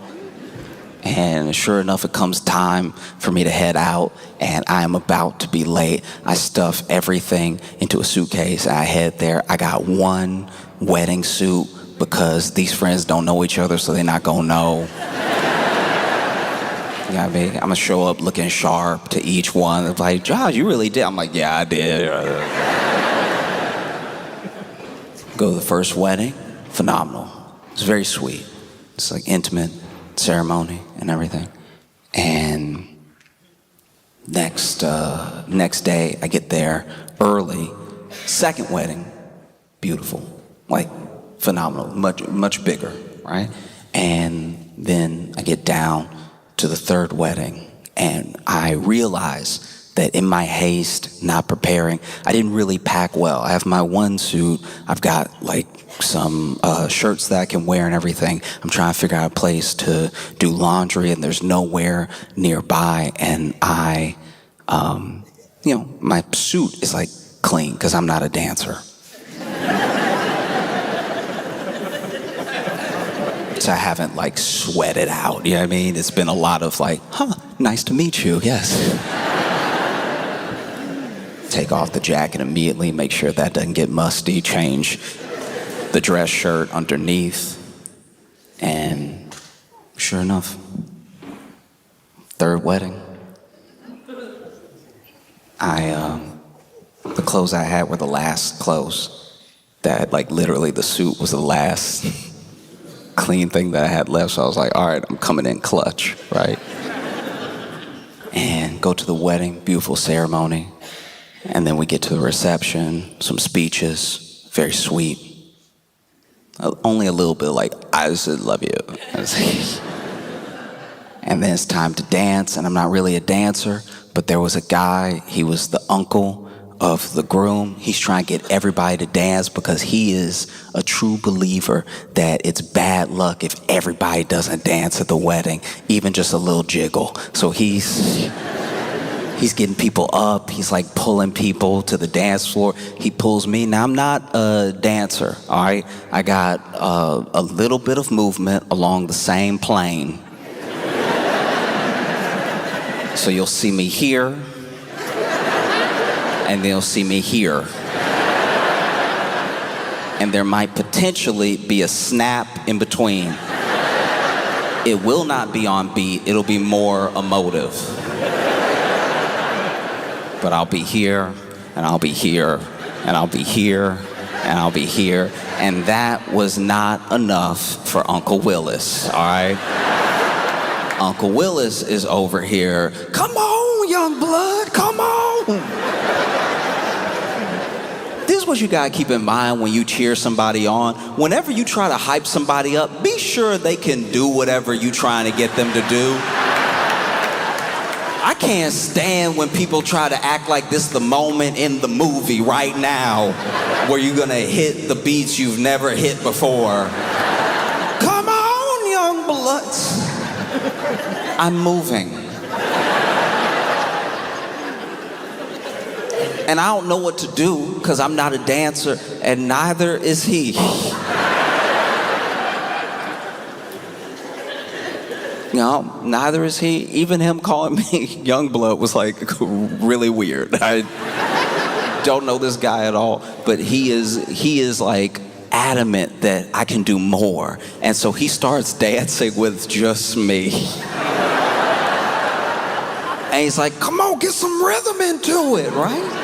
And sure enough, it comes time for me to head out, and I am about to be late. I stuff everything into a suitcase, and I head there. I got one wedding suit because these friends don't know each other, so they're not gonna know. You know what I mean? I'm gonna show up looking sharp to each one. It's like, Josh, you really did? I'm like, yeah, I did. Go to the first wedding, phenomenal. It's very sweet. It's like intimate ceremony and everything. And next day, I get there early. Second wedding, beautiful, like phenomenal, much bigger, right? And then I get down to the third wedding, and I realize that in my haste, not preparing, I didn't really pack well. I have my one suit. I've got like some shirts that I can wear and everything. I'm trying to figure out a place to do laundry, and there's nowhere nearby. And my suit is like clean because I'm not a dancer. So I haven't like sweated out, you know what I mean? It's been a lot of like, nice to meet you, yes. Take off the jacket immediately, make sure that doesn't get musty, change the dress shirt underneath, and sure enough, third wedding. The clothes I had were the last clothes. That like literally the suit was the last clean thing that I had left, so I was like, all right, I'm coming in clutch, right? And go to the wedding, beautiful ceremony. And then we get to the reception, some speeches, very sweet. Only a little bit like, I just love you. And then it's time to dance, and I'm not really a dancer, but there was a guy, he was the uncle of the groom. He's trying to get everybody to dance because he is a true believer that it's bad luck if everybody doesn't dance at the wedding, even just a little jiggle. So he's getting people up. He's like pulling people to the dance floor. He pulls me. Now, I'm not a dancer, all right? I got a little bit of movement along the same plane. So you'll see me here, and then you'll see me here. And there might potentially be a snap in between. It will not be on beat. It'll be more emotive. But I'll be here, and I'll be here, and I'll be here, and I'll be here. And that was not enough for Uncle Willis, all right? Uncle Willis is over here. Come on, young blood, come on. This is what you gotta keep in mind when you cheer somebody on. Whenever you try to hype somebody up, be sure they can do whatever you're trying to get them to do. I can't stand when people try to act like this is the moment in the movie right now where you're gonna hit the beats you've never hit before. Come on, young bloods. I'm moving. And I don't know what to do because I'm not a dancer, and neither is he. You know, neither is he. Even him calling me young blood was like really weird. I don't know this guy at all, but he is like adamant that I can do more. And so he starts dancing with just me. And he's like, come on, get some rhythm into it, right?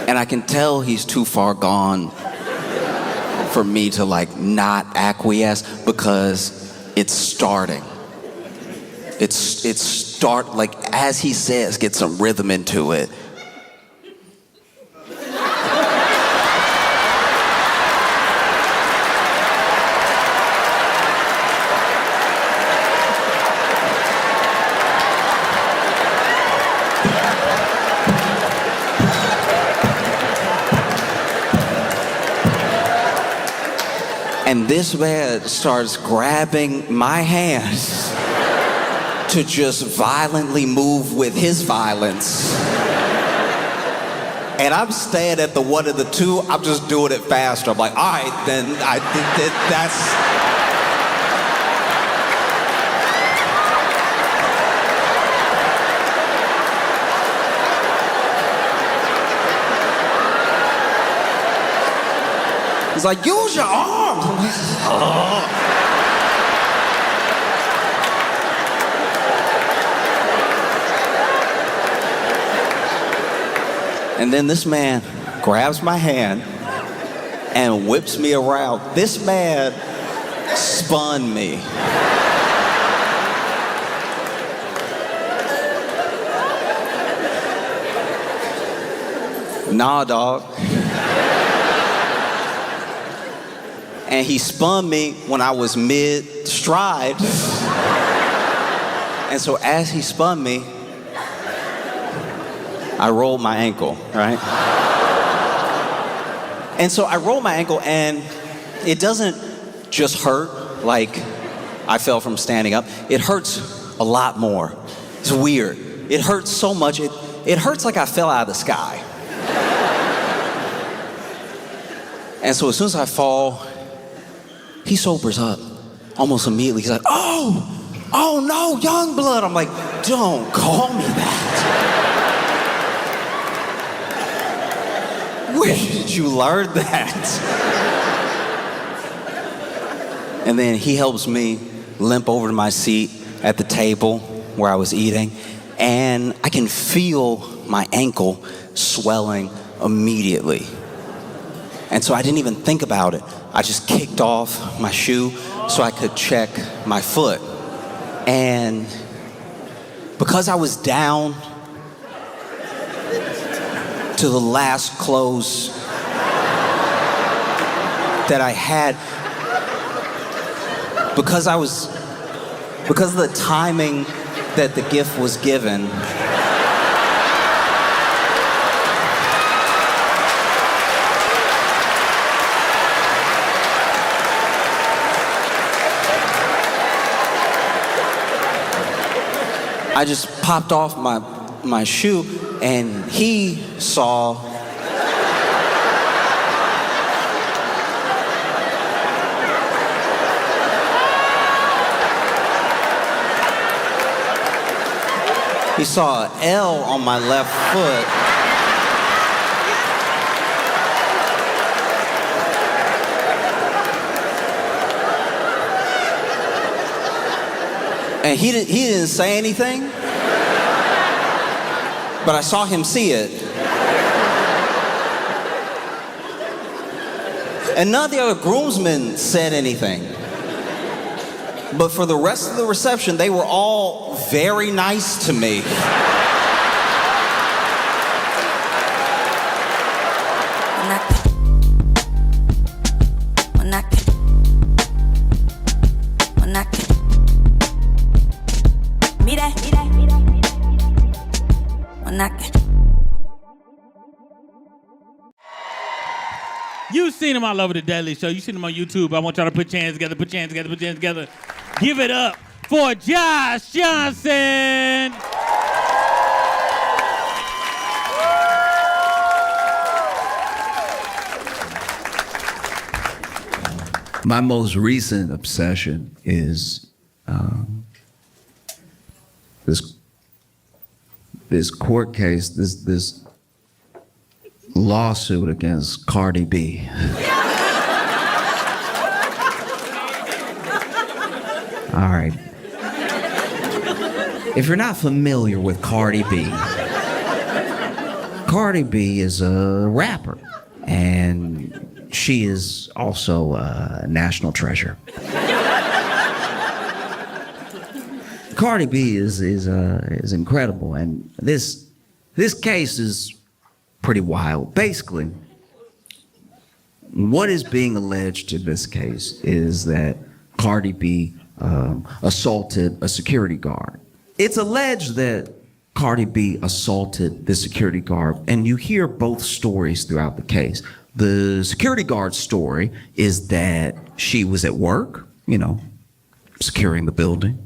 And I can tell he's too far gone for me to like not acquiesce because it's starting. Like as he says, get some rhythm into it. And this man starts grabbing my hands to just violently move with his violence. And I'm staying at the one of the two, I'm just doing it faster. I'm like, all right, then I think that's... He's like, use your arms. I'm like, oh. And then this man grabs my hand and whips me around. This man spun me. Nah, dog. And he spun me when I was mid-stride. And so as he spun me, I rolled my ankle, right? And so I rolled my ankle, and it doesn't just hurt like I fell from standing up. It hurts a lot more. It's weird. It hurts so much. It hurts like I fell out of the sky. And so as soon as I fall, he sobers up almost immediately. He's like, oh no, young blood. I'm like, don't call me that. Where did you learn that? And then he helps me limp over to my seat at the table where I was eating, and I can feel my ankle swelling immediately. And so I didn't even think about it. I just kicked off my shoe so I could check my foot. And because I was down to the last clothes that I had, because of the timing that the gift was given, I just popped off my shoe, and he saw an L on my left foot. And he didn't say anything, but I saw him see it. And none of the other groomsmen said anything. But for the rest of the reception, they were all very nice to me. You've seen him all over the Daily Show. You've seen him on YouTube. I want y'all to put your hands together, put your hands together, put your hands together. Give it up for Josh Johnson. My most recent obsession is this court case, this lawsuit against Cardi B. All right. If you're not familiar with Cardi B, Cardi B is a rapper, and she is also a national treasure. Cardi B is incredible, and this case is pretty wild. Basically, what is being alleged in this case is that Cardi B assaulted a security guard. It's alleged that Cardi B assaulted the security guard, and you hear both stories throughout the case. The security guard's story is that she was at work, securing the building.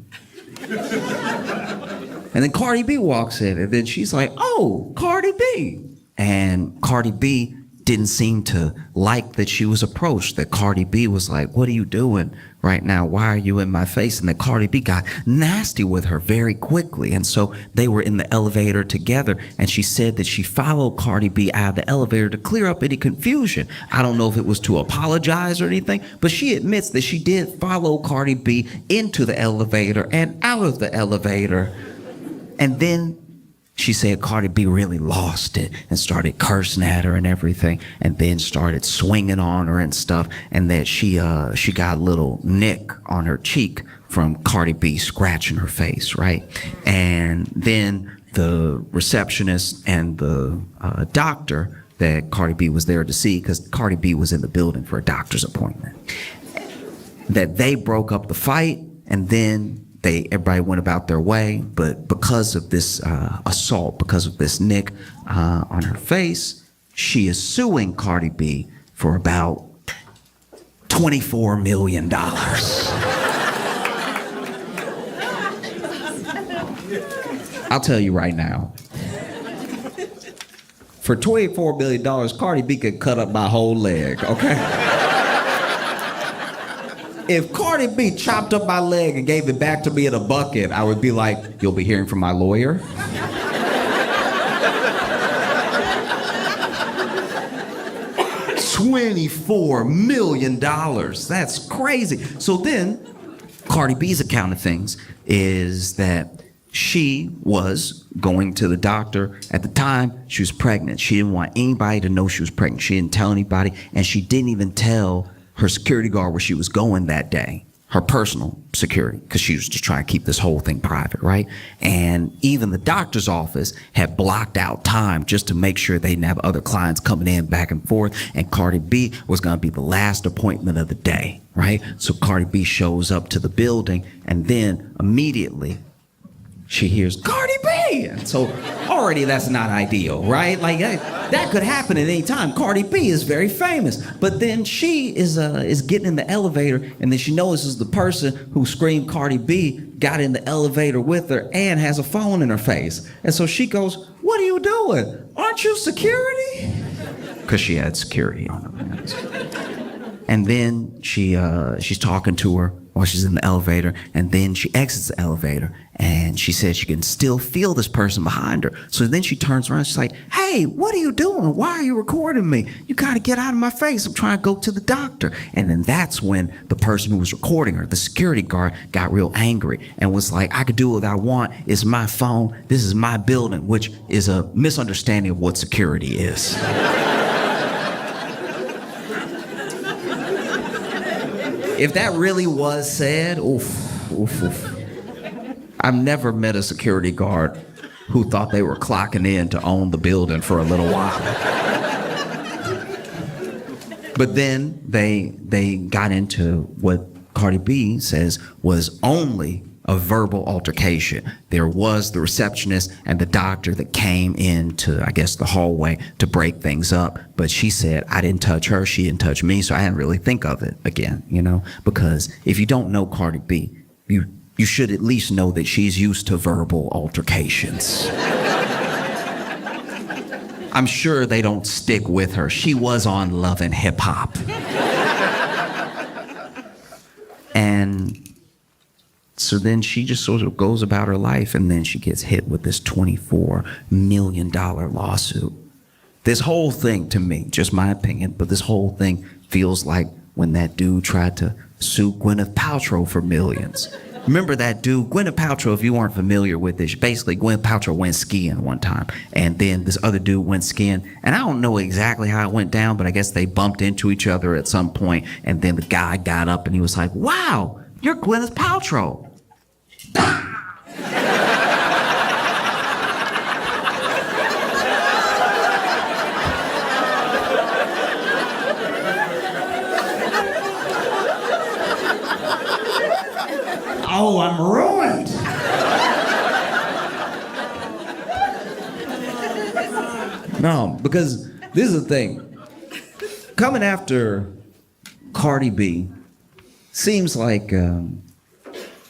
And then Cardi B walks in, and then she's like, "Oh, Cardi B." And Cardi B didn't seem to like that she was approached, that Cardi B was like, what are you doing right now? Why are you in my face? And that Cardi B got nasty with her very quickly. And so they were in the elevator together, and she said that she followed Cardi B out of the elevator to clear up any confusion. I don't know if it was to apologize or anything, but she admits that she did follow Cardi B into the elevator and out of the elevator. And then she said Cardi B really lost it and started cursing at her and everything, and then started swinging on her and stuff, and that she got a little nick on her cheek from Cardi B scratching her face, right? And then the receptionist and the doctor that Cardi B was there to see, because Cardi B was in the building for a doctor's appointment, that they broke up the fight, and then everybody went about their way. But because of this assault, because of this nick on her face, she is suing Cardi B for about $24 million. I'll tell you right now, for $24 million, Cardi B could cut up my whole leg, okay? If Cardi B chopped up my leg and gave it back to me in a bucket, I would be like, you'll be hearing from my lawyer. $24 million. That's crazy. So then, Cardi B's account of things is that she was going to the doctor. At the time, she was pregnant. She didn't want anybody to know she was pregnant. She didn't tell anybody, and she didn't even tell her security guard where she was going that day, her personal security, because she was just trying to keep this whole thing private, right? And even the doctor's office had blocked out time just to make sure they didn't have other clients coming in back and forth, and Cardi B was gonna be the last appointment of the day, right? So Cardi B shows up to the building, and then immediately she hears Cardi B, and so already that's not ideal, right? Like that could happen at any time. Cardi B is very famous, but then she is getting in the elevator, and then she notices the person who screamed Cardi B got in the elevator with her and has a phone in her face, and so she goes, "What are you doing? Aren't you security?" Because she had security on her hands. And then she's talking to her while she's in the elevator, and then she exits the elevator, and she said she can still feel this person behind her. So then she turns around, she's like, "Hey, what are you doing? Why are you recording me? You gotta get out of my face. I'm trying to go to the doctor." And then that's when the person who was recording her, the security guard, got real angry and was like, "I could do what I want. It's my phone. This is my building," which is a misunderstanding of what security is. If that really was said, oof. I've never met a security guard who thought they were clocking in to own the building for a little while. But then they got into what Cardi B says was only a verbal altercation. There was the receptionist and the doctor that came into, I guess, the hallway to break things up. But she said, I didn't touch her, she didn't touch me, so I didn't really think of it again, you know? Because if you don't know Cardi B, you should at least know that she's used to verbal altercations. I'm sure they don't stick with her. She was on Love and Hip Hop. And so then she just sort of goes about her life, and then she gets hit with this $24 million lawsuit. This whole thing, to me, just my opinion, but this whole thing feels like when that dude tried to sue Gwyneth Paltrow for millions. Remember that dude, Gwyneth Paltrow, if you aren't familiar with this, basically Gwyneth Paltrow went skiing one time, and then this other dude went skiing, and I don't know exactly how it went down, but I guess they bumped into each other at some point, and then the guy got up and he was like, "Wow, you're Gwyneth Paltrow." Oh, I'm ruined. No, because this is the thing. Coming after Cardi B seems like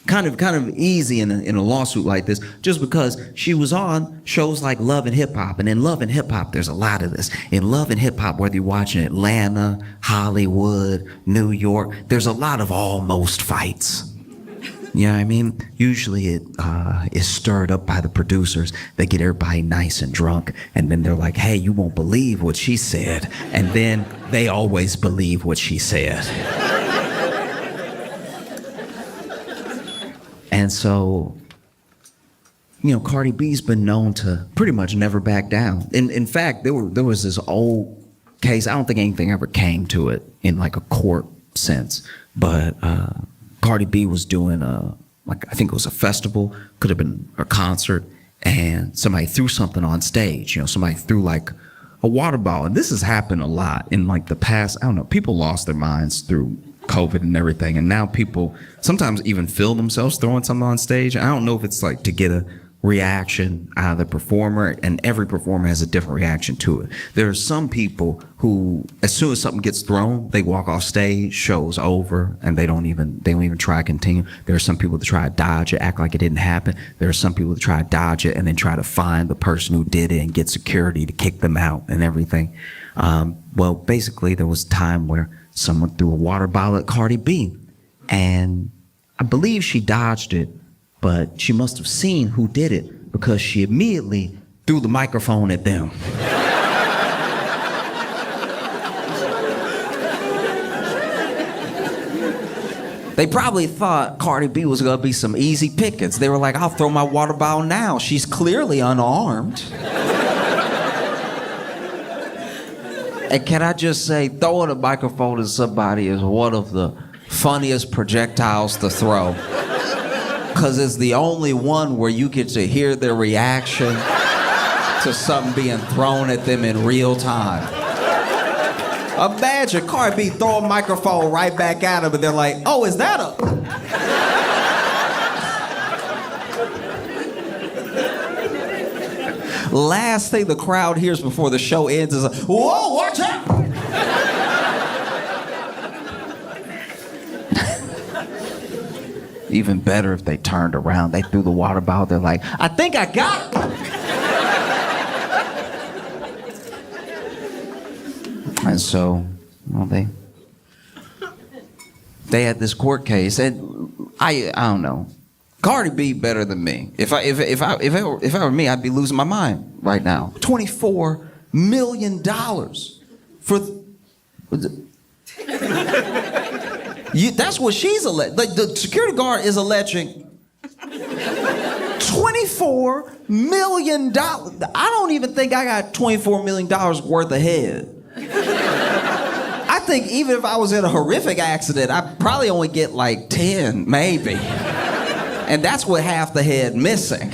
kind of easy in a lawsuit like this, just because she was on shows like Love and Hip Hop, and in Love and Hip Hop, there's a lot of this. In Love and Hip Hop, whether you're watching Atlanta, Hollywood, New York, there's a lot of almost fights. You know what I mean? Usually it is stirred up by the producers. They get everybody nice and drunk, and then they're like, hey, you won't believe what she said. And then they always believe what she said. And so, you know, Cardi B's been known to pretty much never back down. In fact, there was this old case. I don't think anything ever came to it in like a court sense, but Cardi B was doing I think it was a festival, could have been a concert, and somebody threw something on stage. You know, somebody threw like a water bottle. And this has happened a lot in like the past. I don't know, people lost their minds through COVID and everything, and now people sometimes even film themselves throwing something on stage. I don't know if it's like to get a reaction out of the performer, and every performer has a different reaction to it. There are some people who, as soon as something gets thrown, they walk off stage, show's over, and they don't even try to continue. There are some people that try to dodge it, act like it didn't happen. There are some people that try to dodge it and then try to find the person who did it and get security to kick them out and everything. Well, basically, there was a time where someone threw a water bottle at Cardi B, and I believe she dodged it, but she must have seen who did it, because she immediately threw the microphone at them. They probably thought Cardi B was gonna be some easy pickings. They were like, I'll throw my water bottle now. She's clearly unarmed. And can I just say, throwing a microphone at somebody is one of the funniest projectiles to throw. Because it's the only one where you get to hear their reaction to something being thrown at them in real time. Imagine Cardi B throw a microphone right back at them, and they're like, oh, is that a... Last thing the crowd hears before the show ends is, whoa, watch out! Even better if they turned around, they threw the water bottle, they're like, I think I got it. And so, well, they had this court case, and I don't know. Cardi B better than me. If I were me, I'd be losing my mind right now. $24 million for. That's what she's alleging. Like, the security guard is alleging $24 million. I don't even think I got $24 million worth of head. I think even if I was in a horrific accident, I'd probably only get like 10, maybe. And that's with half the head missing.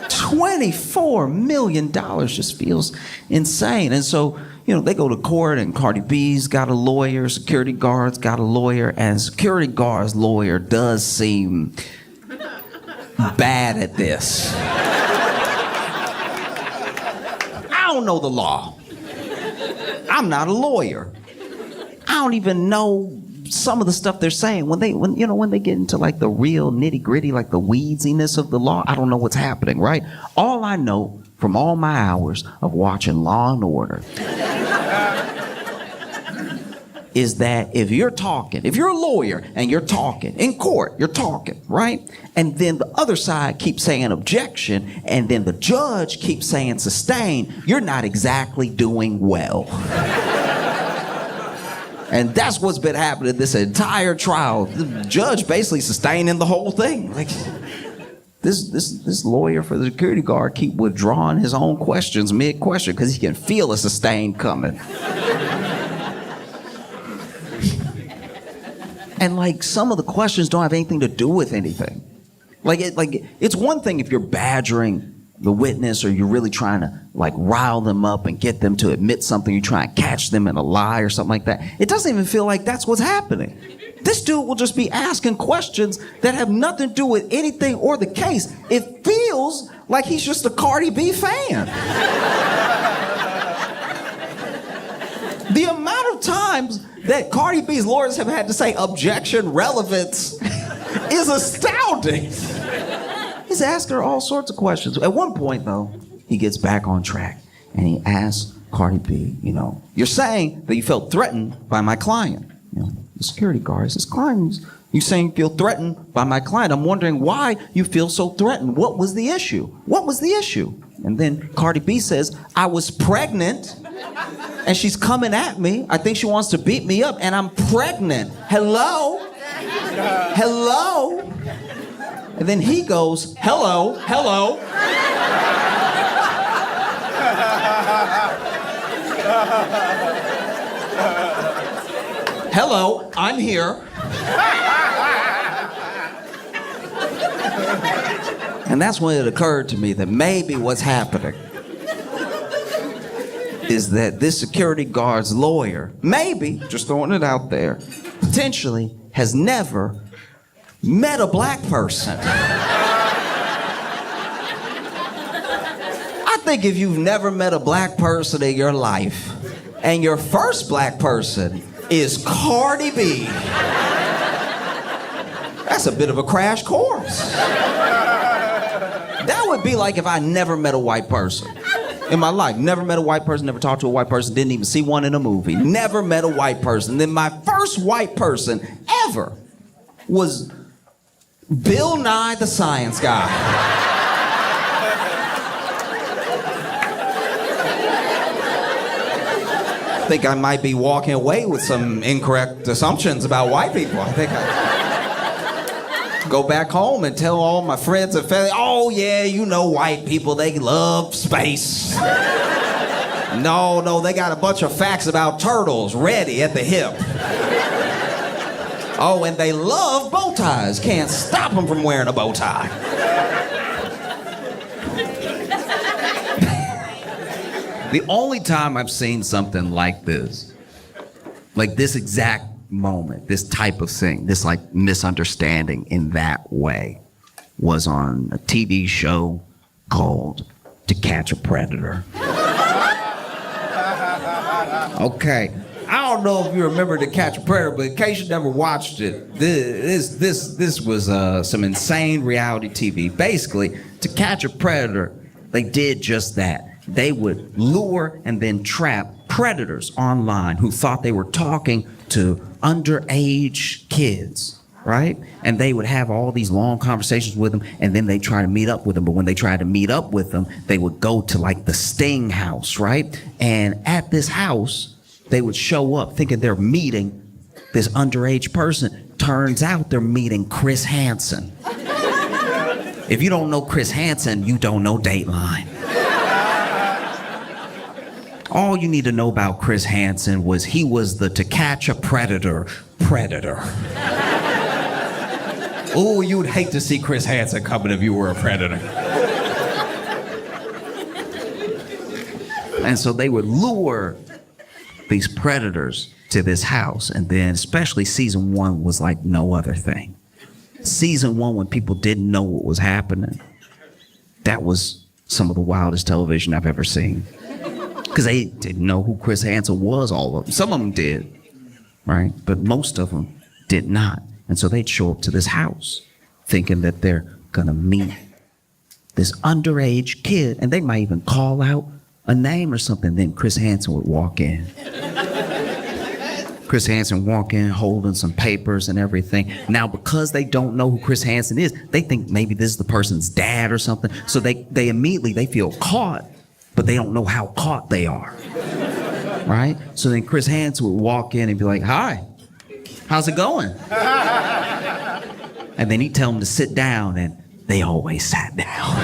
$24 million just feels insane. And so, you know, they go to court, and Cardi B's got a lawyer, security guard's got a lawyer, and security guard's lawyer does seem bad at this. I don't know the law. I'm not a lawyer. I don't even know some of the stuff they're saying. When they get into like the real nitty-gritty, like the weedsiness of the law, I don't know what's happening, right? All I know from all my hours of watching Law and Order is that if you're a lawyer and you're talking in court, you're talking, right? And then the other side keeps saying objection, and then the judge keeps saying sustain, you're not exactly doing well. And that's what's been happening this entire trial. The judge basically sustaining the whole thing. Like, this lawyer for the security guard keep withdrawing his own questions mid-question because he can feel a sustain coming. And like, some of the questions don't have anything to do with anything. It's one thing if you're badgering the witness, or you're really trying to like rile them up and get them to admit something, you try and catch them in a lie or something like that. It doesn't even feel like that's what's happening. This dude will just be asking questions that have nothing to do with anything or the case. It feels like he's just a Cardi B fan. The amount of times that Cardi B's lawyers have had to say objection, relevance, is astounding. He's asking her all sorts of questions. At one point, though, he gets back on track and he asks Cardi B, you're saying that you felt threatened by my client. The security guard says, client, you saying you feel threatened by my client. I'm wondering why you feel so threatened. What was the issue? What was the issue? And then Cardi B says, I was pregnant and she's coming at me. I think she wants to beat me up and I'm pregnant. Hello? Hello? And then he goes, hello, hello. Hello, I'm here. And that's when it occurred to me that maybe what's happening is that this security guard's lawyer, maybe, just throwing it out there, potentially has never met a black person. I think if you've never met a black person in your life, and your first black person is Cardi B, that's a bit of a crash course. That would be like if I never met a white person in my life. Never met a white person, never talked to a white person, didn't even see one in a movie. Never met a white person. Then my first white person ever was Bill Nye the Science Guy. I think I might be walking away with some incorrect assumptions about white people. I think I go back home and tell all my friends and family, oh yeah, white people, they love space. No, they got a bunch of facts about turtles ready at the hip. Oh, and they love bow ties. Can't stop them from wearing a bow tie. The only time I've seen something like this exact moment, this type of thing, this like misunderstanding in that way, was on a TV show called To Catch a Predator. Okay, I don't know if you remember To Catch a Predator, but in case you never watched it, this was some insane reality TV. Basically, To Catch a Predator, they did just that. They would lure and then trap predators online who thought they were talking to underage kids, right? And they would have all these long conversations with them, and then they try to meet up with them. But when they tried to meet up with them, they would go to like the Sting house, right? And at this house, they would show up thinking they're meeting this underage person. Turns out they're meeting Chris Hansen. If you don't know Chris Hansen, you don't know Dateline. All you need to know about Chris Hansen was he was the To Catch a Predator. Oh, you would hate to see Chris Hansen coming if you were a predator. And so they would lure these predators to this house, and then especially season 1 was like no other thing. Season 1, when people didn't know what was happening, that was some of the wildest television I've ever seen. Because they didn't know who Chris Hansen was, all of them. Some of them did, right? But most of them did not. And so they'd show up to this house thinking that they're gonna meet this underage kid, and they might even call out a name or something. Then Chris Hansen would walk in. Chris Hansen walk in holding some papers and everything. Now, because they don't know who Chris Hansen is, they think maybe this is the person's dad or something. So they immediately feel caught, but they don't know how caught they are, right? So then Chris Hansen would walk in and be like, hi, how's it going? And then he'd tell them to sit down, and they always sat down.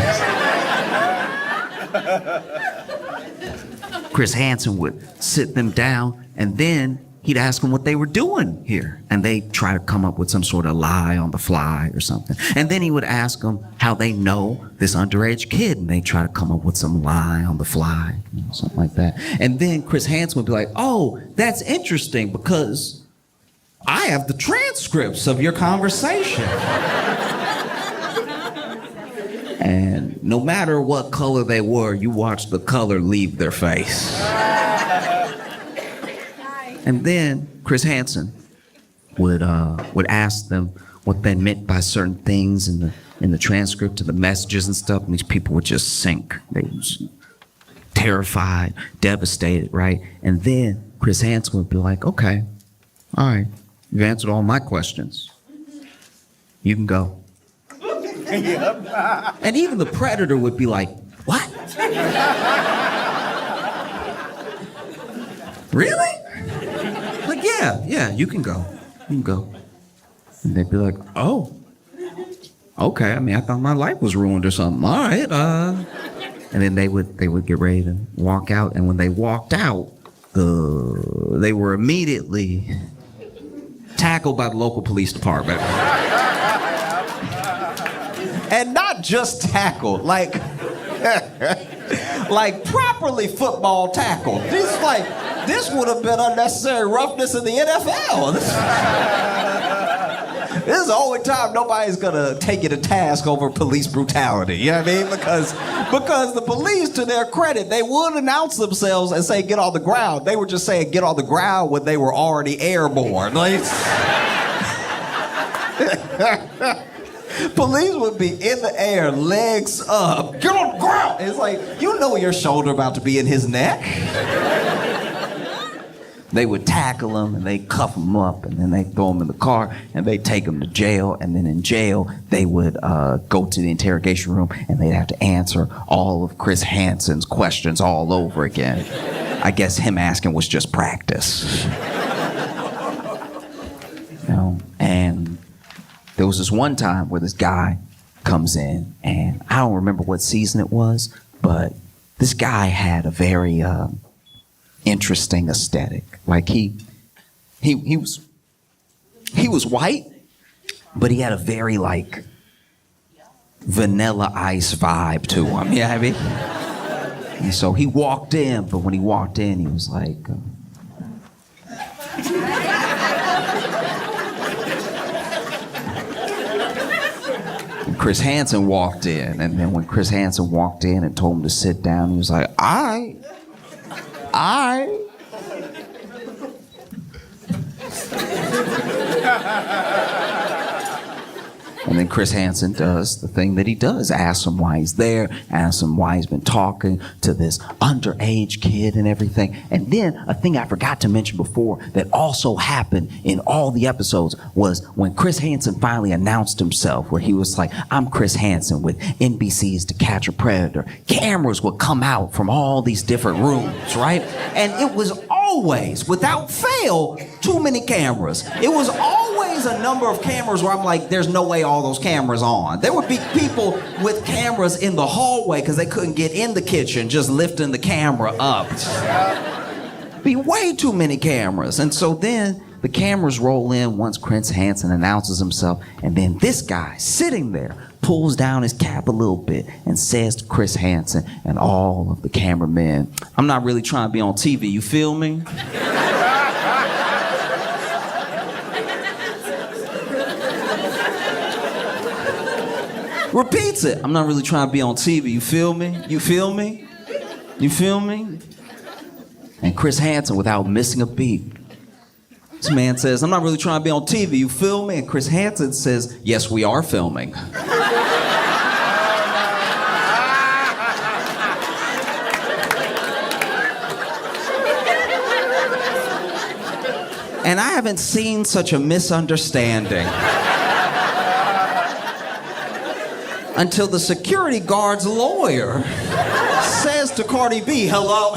Chris Hansen would sit them down, and then he'd ask them what they were doing here. And they'd try to come up with some sort of lie on the fly or something. And then he would ask them how they know this underage kid, and they'd try to come up with some lie on the fly, something like that. And then Chris Hansen would be like, oh, that's interesting because I have the transcripts of your conversation. And no matter what color they were, you watch the color leave their face. And then Chris Hansen would ask them what they meant by certain things in the transcript of the messages and stuff, and these people would just sink. They was terrified, devastated, right? And then Chris Hansen would be like, okay, all right, you've answered all my questions. You can go. And even the predator would be like, what? Really? Like, yeah, you can go. You can go. And they'd be like, oh, okay. I mean, I thought my life was ruined or something. All right. And then they would get ready to walk out. And when they walked out, they were immediately tackled by the local police department. And not just tackled, like properly football tackled. This would have been unnecessary roughness in the NFL. This is the only time nobody's gonna take you to task over police brutality. You know what I mean? Because the police, to their credit, they would announce themselves and say, get on the ground. They were just saying, get on the ground when they were already airborne. Like, police would be in the air, legs up, get on the ground. It's like, you know your shoulder about to be in his neck. They would tackle him and they cuff him up and then they throw him in the car and they take him to jail, and then in jail they would go to the interrogation room and they'd have to answer all of Chris Hansen's questions all over again. I guess him asking was just practice. You know, and there was this one time where this guy comes in, and I don't remember what season it was, but this guy had a very interesting aesthetic. Like he was white, but he had a very like Vanilla Ice vibe to him. You know what I mean? And so he walked in, but when he walked in, he was like. Chris Hansen walked in, and then when Chris Hansen walked in and told him to sit down, he was like, I. And then Chris Hansen does the thing that he does, asks him why he's there, asks him why he's been talking to this underage kid and everything. And then a thing I forgot to mention before that also happened in all the episodes was when Chris Hansen finally announced himself, where he was like, I'm Chris Hansen with NBC's To Catch a Predator. Cameras would come out from all these different rooms, right? And it was always, without fail, too many cameras. It was always a number of cameras where I'm like, there's no way all those cameras on. There would be people with cameras in the hallway because they couldn't get in the kitchen, just lifting the camera up. Be way too many cameras. And so then the cameras roll in once Chris Hansen announces himself, and then this guy sitting there pulls down his cap a little bit and says to Chris Hansen and all of the cameramen, I'm not really trying to be on TV, you feel me? Repeats it. I'm not really trying to be on TV, you feel me? You feel me? You feel me? And Chris Hansen, without missing a beat, this man says, I'm not really trying to be on TV, you feel me? And Chris Hansen says, yes, we are filming. And I haven't seen such a misunderstanding until the security guard's lawyer says to Cardi B, hello?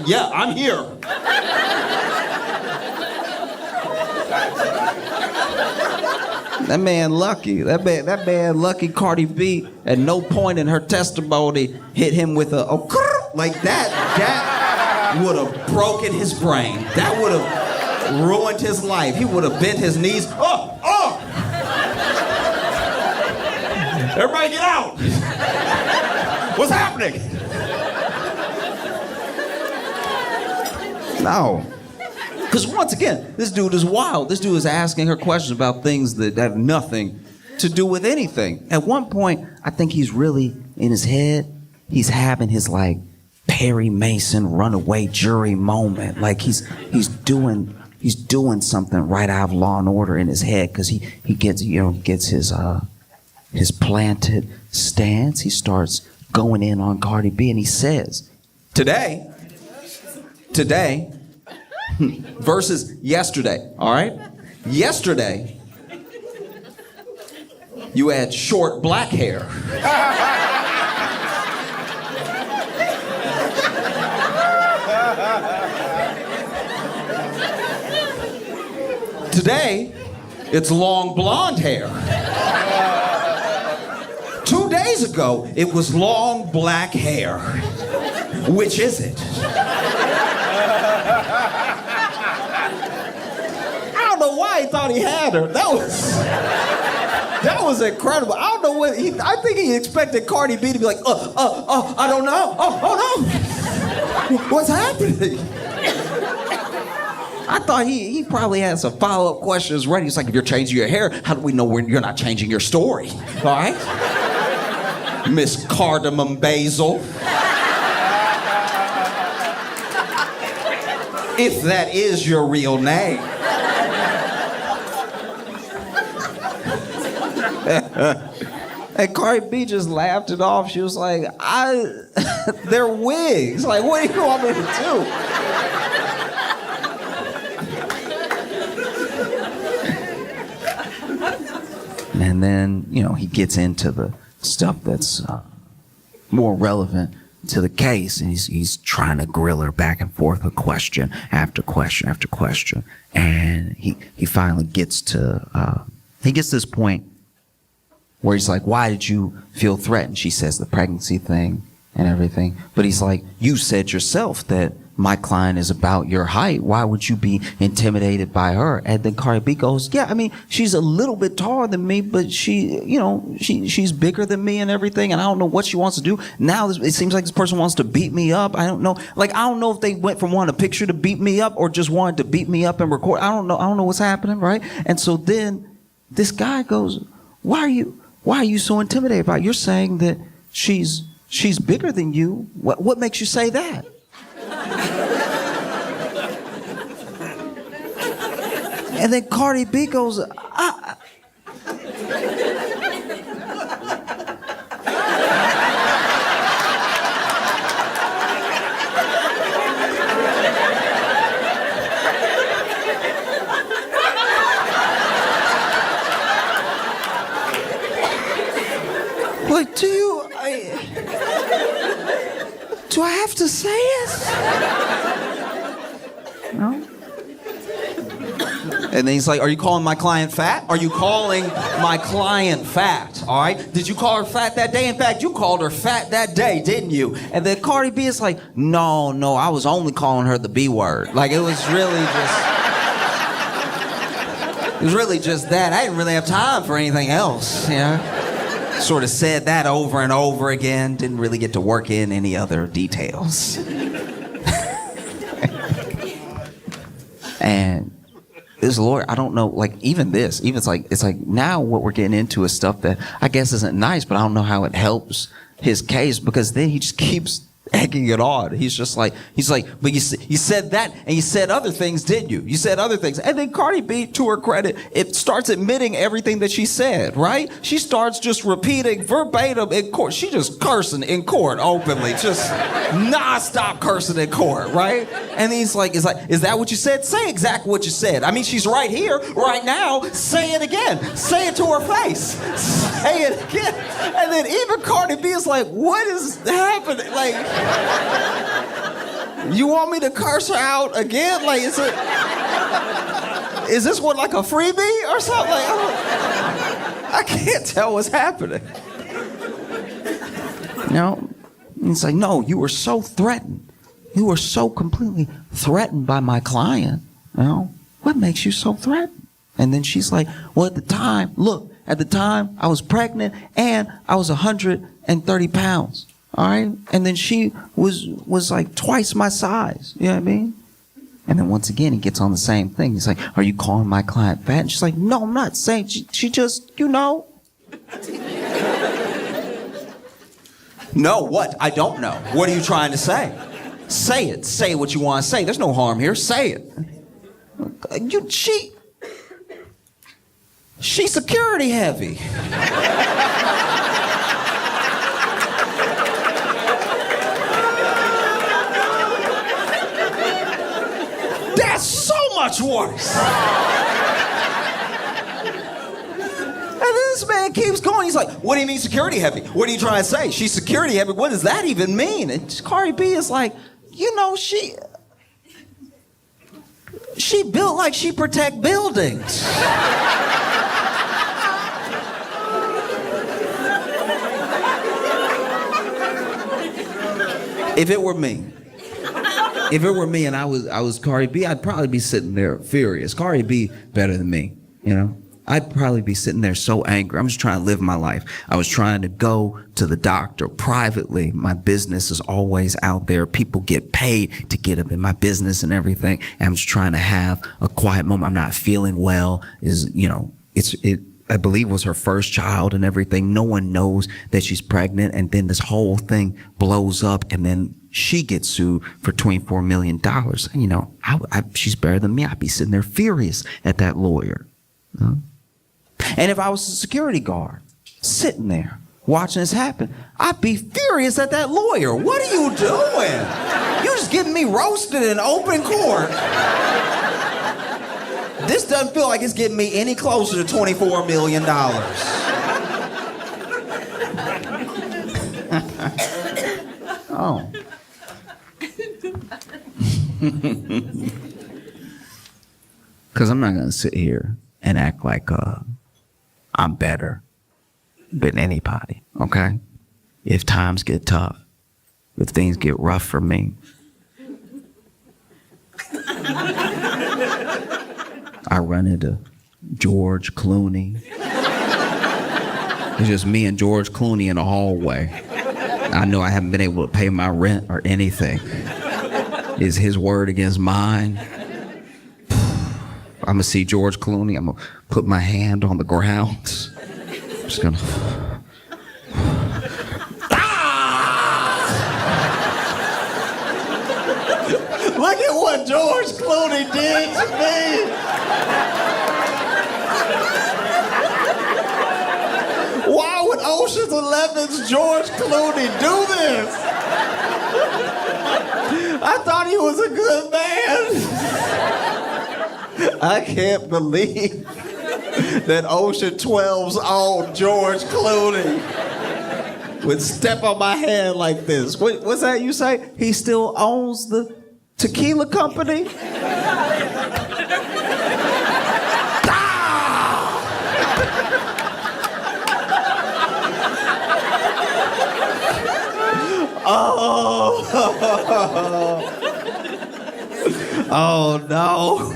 Yeah, I'm here. That man lucky. That man lucky. Cardi B at no point in her testimony hit him with a like that. That would have broken his brain. That would have ruined his life. He would have bent his knees. Oh! Everybody get out! What's happening? No. Because once again, this dude is wild. This dude is asking her questions about things that have nothing to do with anything. At one point, I think he's really, in his head, he's having his like Perry Mason runaway jury moment. Like he's doing he's doing something right out of Law and Order in his head because he gets his planted stance. He starts going in on Cardi B and he says, today versus yesterday, all right? Yesterday, you had short black hair. Today, it's long blonde hair. 2 days ago, it was long black hair. Which is it? I don't know why he thought he had her. That was incredible. I don't know what I think he expected Cardi B to be like, I don't know. Oh no. What's happening? I thought he probably had some follow-up questions ready. He's like, if you're changing your hair, how do we know when you're not changing your story? All right? Miss Cardamom Basil. If that is your real name. And Cardi B just laughed it off. She was like, they're wigs. Like, what do you want me to do? And then, he gets into the stuff that's more relevant to the case, and he's trying to grill her back and forth with question after question after question. And he finally gets to this point where he's like, why did you feel threatened? She says the pregnancy thing and everything. But he's like, you said yourself that my client is about your height. Why would you be intimidated by her? And then Cardi B goes, yeah, I mean, she's a little bit taller than me, but she's bigger than me and everything. And I don't know what she wants to do. Now it seems like this person wants to beat me up. I don't know. Like, I don't know if they went from wanting a picture to beat me up or just wanted to beat me up and record. I don't know what's happening, right? And so then this guy goes, why are you so intimidated by it? You're saying that she's bigger than you. What makes you say that? And then Cardi B goes, like, do I have to say it? No? And then he's like, are you calling my client fat? Are you calling my client fat? All right? Did you call her fat that day? In fact, you called her fat that day, didn't you? And then Cardi B is like, no, I was only calling her the B word. Like, it was really just that. I didn't really have time for anything else, Sort of said that over and over again. Didn't really get to work in any other details. And this lawyer, I don't know, like, it's like now what we're getting into is stuff that I guess isn't nice, but I don't know how it helps his case, because then he just keeps egging it on. He's like, but you said that and you said other things, didn't you? You said other things. And then Cardi B, to her credit, it starts admitting everything that she said, right? She starts just repeating verbatim in court. She just cursing in court openly, just non-stop cursing in court, right? And he's like, is that what you said? Say exactly what you said. I mean, she's right here, right now. Say it again. Say it to her face. Say it again. And then even Cardi B is like, what is happening? Like, you want me to curse her out again? Like, is this one like a freebie or something? Like, I can't tell what's happening. It's like, no, you were so threatened. You were so completely threatened by my client. What makes you so threatened? And then she's like, well, at the time I was pregnant and I was 130 pounds. All right? And then she was like twice my size. You know what I mean? And then once again, he gets on the same thing. He's like, are you calling my client fat? And she's like, no, I'm not saying. She just, No, what? I don't know. What are you trying to say? Say it. Say what you want to say. There's no harm here. Say it. She's security heavy. That's so much worse. And this man keeps going. He's like, what do you mean security heavy? What are you trying to say? She's security heavy. What does that even mean? And Cardi B is like, you know, she built like she protect buildings. If it were me and I was Cardi B, I'd probably be sitting there furious. Cardi B better than me, you know? I'd probably be sitting there so angry. I'm just trying to live my life. I was trying to go to the doctor privately. My business is always out there. People get paid to get up in my business and everything. And I'm just trying to have a quiet moment. I'm not feeling well. I believe was her first child and everything. No one knows that she's pregnant. And then this whole thing blows up and then she gets sued for $24 million. You know, she's better than me. I'd be sitting there furious at that lawyer. Huh? And if I was a security guard sitting there watching this happen, I'd be furious at that lawyer. What are you doing? You just getting me roasted in open court. This doesn't feel like it's getting me any closer to $24 million. Oh. Because I'm not going to sit here and act like I'm better than anybody, okay? If times get tough, if things get rough for me, I run into George Clooney. It's just me and George Clooney in the hallway. I know I haven't been able to pay my rent or anything. Is his word against mine? I'm gonna see George Clooney. I'm gonna put my hand on the ground. I'm just gonna. Look at what George Clooney did to me. Why would Ocean's 11's George Clooney do this? I thought he was a good man. I can't believe that Ocean 12's own George Clooney would step on my hand like this. What's that you say? He still owns the tequila company? Oh no.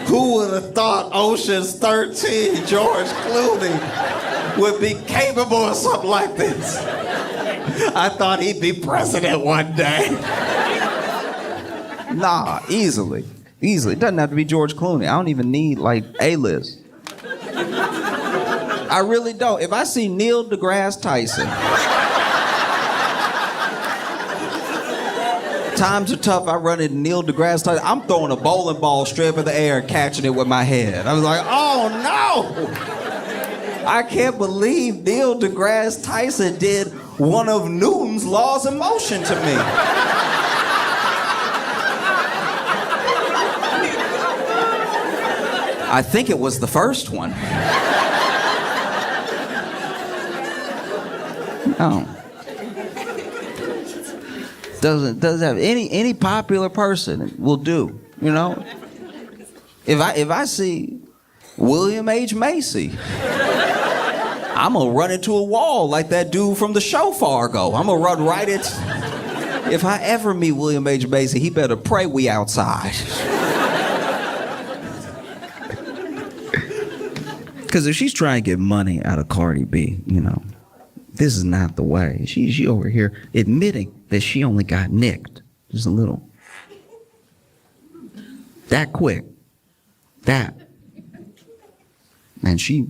Who would have thought Ocean's 13 George Clooney would be capable of something like this? I thought he'd be president one day. Nah, easily. It doesn't have to be George Clooney. I don't even need like A-list. I really don't. If I see Neil deGrasse Tyson, times are tough, I run into Neil deGrasse Tyson, I'm throwing a bowling ball straight up in the air and catching it with my head. I was like, oh no! I can't believe Neil deGrasse Tyson did one of Newton's laws of motion to me. I think it was the first one. No. Doesn't have any popular person will do, you know? If I see William H. Macy, I'm gonna run into a wall like that dude from the show Fargo. I'm gonna run right into. If I ever meet William H. Macy, he better pray we outside. Because if she's trying to get money out of Cardi B, you know, this is not the way. She over here admitting that she only got nicked. Just a little. That quick. That. And she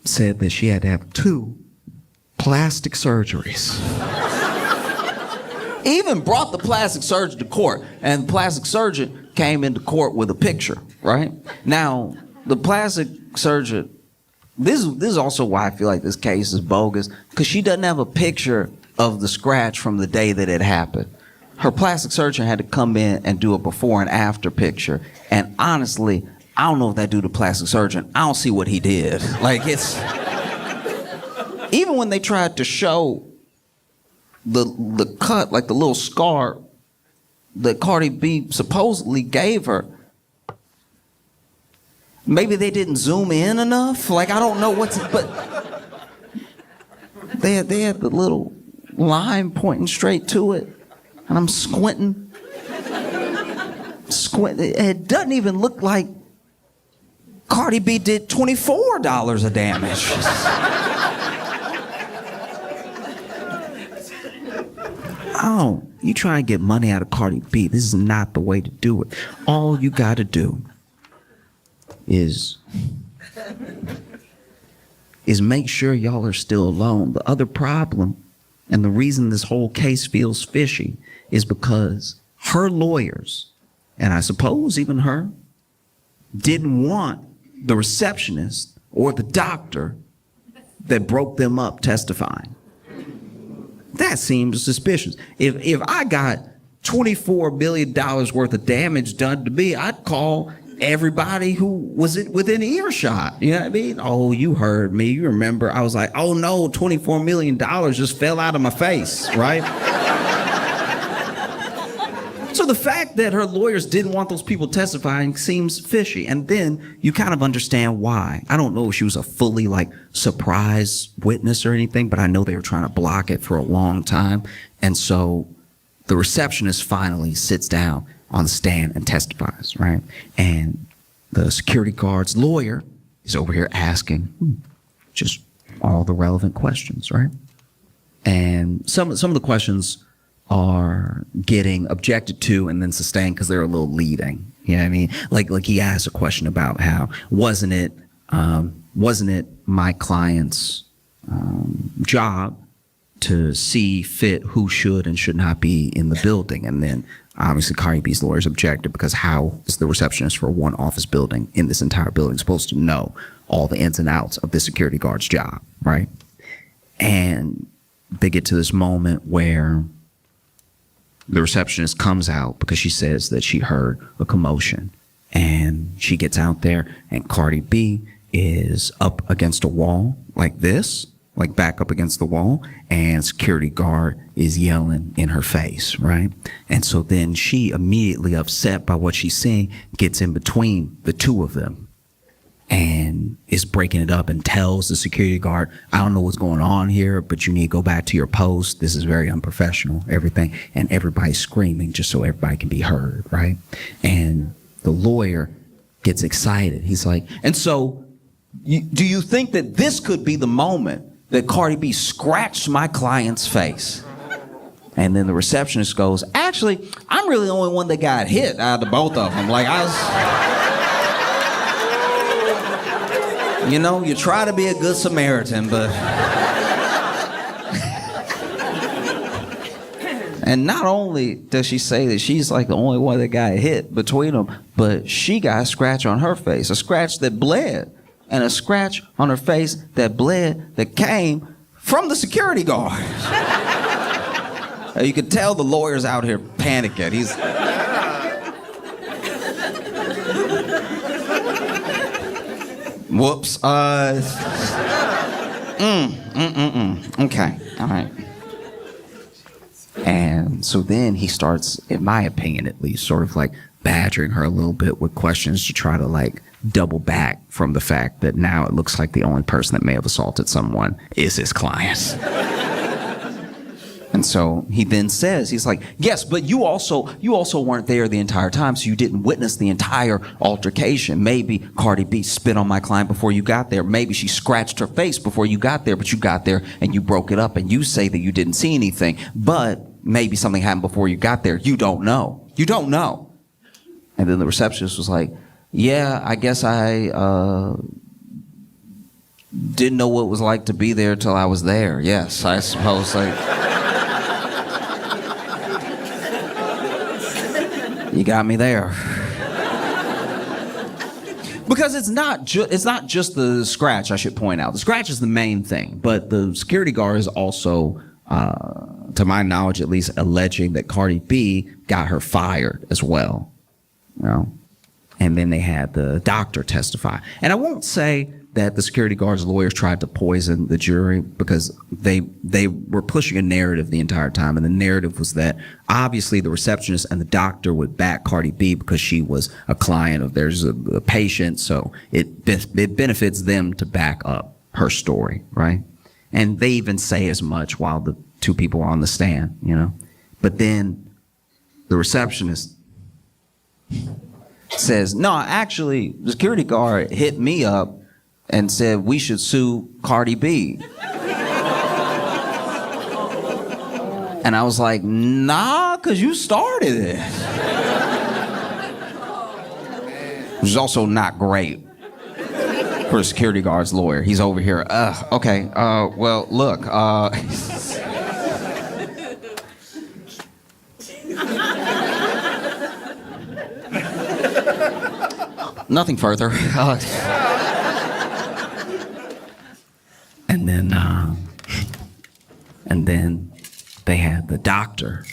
said that she had to have 2 plastic surgeries. Even brought the plastic surgeon to court, and the plastic surgeon came into court with a picture, right? Now, the plastic surgeon, this is also why I feel like this case is bogus, because she doesn't have a picture of the scratch from the day that it happened. Her plastic surgeon had to come in and do a before and after picture. And honestly, I don't know if that dude, the plastic surgeon, I don't see what he did. Like, it's... Even when they tried to show the cut, like the little scar that Cardi B supposedly gave her, maybe they didn't zoom in enough. Like, I don't know but they had the little line pointing straight to it, and I'm squinting. It doesn't even look like Cardi B did $24 of damage. Oh, you try and get money out of Cardi B, this is not the way to do it. All you gotta do is make sure y'all are still alone. The other problem, and the reason this whole case feels fishy, is because her lawyers, and I suppose even her, didn't want the receptionist or the doctor that broke them up testifying. That seems suspicious. If I got $24 million worth of damage done to me, I'd call everybody who was within earshot. You know what I mean? Oh, you heard me. You remember? I was like, oh no, $24 million just fell out of my face, right? So the fact that her lawyers didn't want those people testifying seems fishy. And then you kind of understand why. I don't know if she was a fully surprise witness or anything, but I know they were trying to block it for a long time. And so the receptionist finally sits down on the stand and testifies, right? And the security guard's lawyer is over here asking just all the relevant questions, right? And some of the questions are getting objected to and then sustained because they're a little leading. You know what I mean? Like he asked a question about how wasn't it my client's job to see fit who should and should not be in the building? And then obviously Cardi B's lawyers objected, because how is the receptionist for one office building in this entire building supposed to know all the ins and outs of the security guard's job, right? And they get to this moment where the receptionist comes out because she says that she heard a commotion, and she gets out there and Cardi B is up against a wall like this, like back up against the wall, and security guard is yelling in her face, right? And so then she, immediately upset by what she's seeing, gets in between the two of them and is breaking it up and tells the security guard, I don't know what's going on here, but you need to go back to your post. This is very unprofessional, everything. And everybody's screaming just so everybody can be heard, right? And the lawyer gets excited. He's like, and so do you think that this could be the moment that Cardi B scratched my client's face? And then the receptionist goes, actually, I'm really the only one that got hit out of the both of them. Like, I was... You know, you try to be a good Samaritan, but... And not only does she say that she's like the only one that got hit between them, but she got a scratch on her face, a scratch that bled, and a scratch on her face that bled that came from the security guard. You could tell the lawyer's out here panicking. He's... Whoops. Okay. All right. And so then he starts, in my opinion at least, sort of like badgering her a little bit with questions to try to like double back from the fact that now it looks like the only person that may have assaulted someone is his client. And so he then says, he's like, yes, but you also weren't there the entire time, so you didn't witness the entire altercation. Maybe Cardi B spit on my client before you got there. Maybe she scratched her face before you got there, but you got there and you broke it up and you say that you didn't see anything. But maybe something happened before you got there. You don't know. You don't know. And then the receptionist was like, yeah, I guess I didn't know what it was like to be there till I was there. Yes, I suppose. You got me there. Because it's not just the scratch, I should point out. The scratch is the main thing, but the security guard is also, to my knowledge at least, alleging that Cardi B got her fired as well. You know? And then they had the doctor testify. And I won't say that the security guard's lawyers tried to poison the jury, because they were pushing a narrative the entire time. And the narrative was that obviously the receptionist and the doctor would back Cardi B because she was a client of theirs, a patient. So it benefits them to back up her story, right? And they even say as much while the two people are on the stand, you know? But then the receptionist says, no, actually, the security guard hit me up and said we should sue Cardi B. And I was like, nah, because you started it. Which is also not great for a security guard's lawyer. He's over here, okay, well, look, nothing further. And then they had the doctor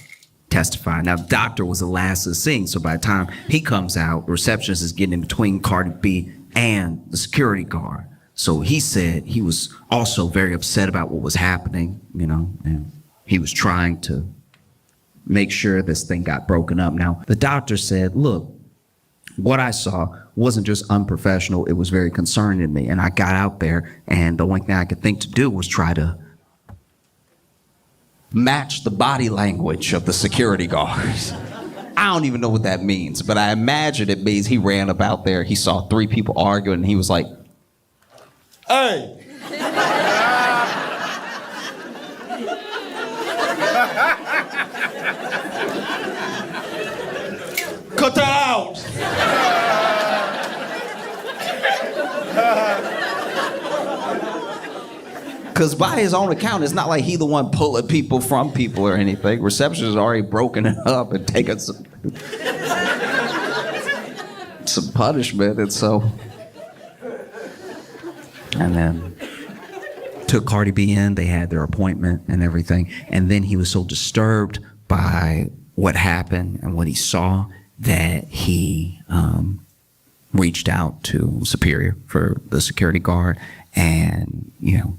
testify. Now, the doctor was the last to sing, so by the time he comes out, the receptionist is getting in between Cardi B and the security guard. So he said he was also very upset about what was happening, you know, and he was trying to make sure this thing got broken up. Now, the doctor said, look, what I saw wasn't just unprofessional, it was very concerning to me. And I got out there, and the only thing I could think to do was try to match the body language of the security guards. I don't even know what that means, but I imagine it means he ran up out there, he saw three people arguing, and he was like, hey! Cut that out! Because by his own account, it's not like he the one pulling people from people or anything. Reception has already broken it up and taken some punishment, and so... And then took Cardi B in, they had their appointment and everything, and then he was so disturbed by what happened and what he saw that he reached out to Superior for the security guard, and, you know,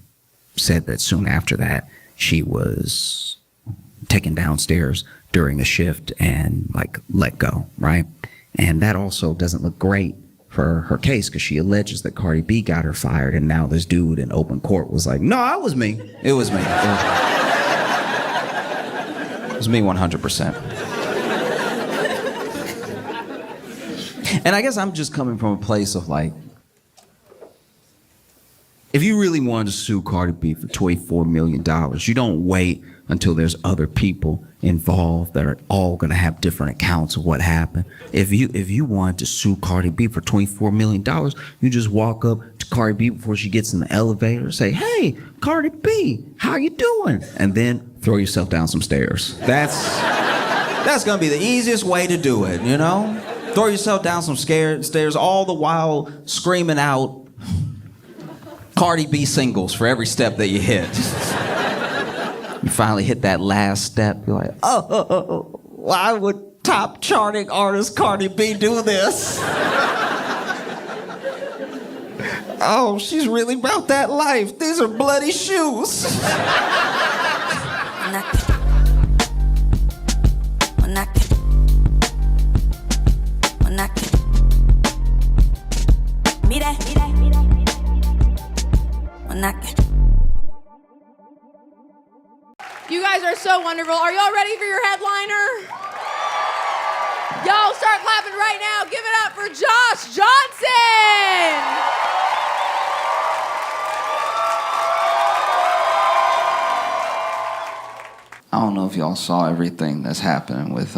said that soon after that she was taken downstairs during a shift and like let go, right? And that also doesn't look great for her case, because she alleges that Cardi B got her fired, and now this dude in open court was like, no, it was me. It was me. It was me 100%. And I guess I'm just coming from a place of like, if you really wanted to sue Cardi B for $24 million, you don't wait until there's other people involved that are all going to have different accounts of what happened. If you wanted to sue Cardi B for $24 million, you just walk up to Cardi B before she gets in the elevator and say, hey, Cardi B, how you doing? And then throw yourself down some stairs. That's going to be the easiest way to do it, you know? Throw yourself down some stairs, all the while screaming out Cardi B singles for every step that you hit. You finally hit that last step, you're like, oh, why would top charting artist Cardi B do this? Oh, she's really about that life. These are bloody shoes. You guys are so wonderful. Are y'all ready for your headliner? Y'all start clapping right now. Give it up for Josh Johnson. I don't know if y'all saw everything that's happening with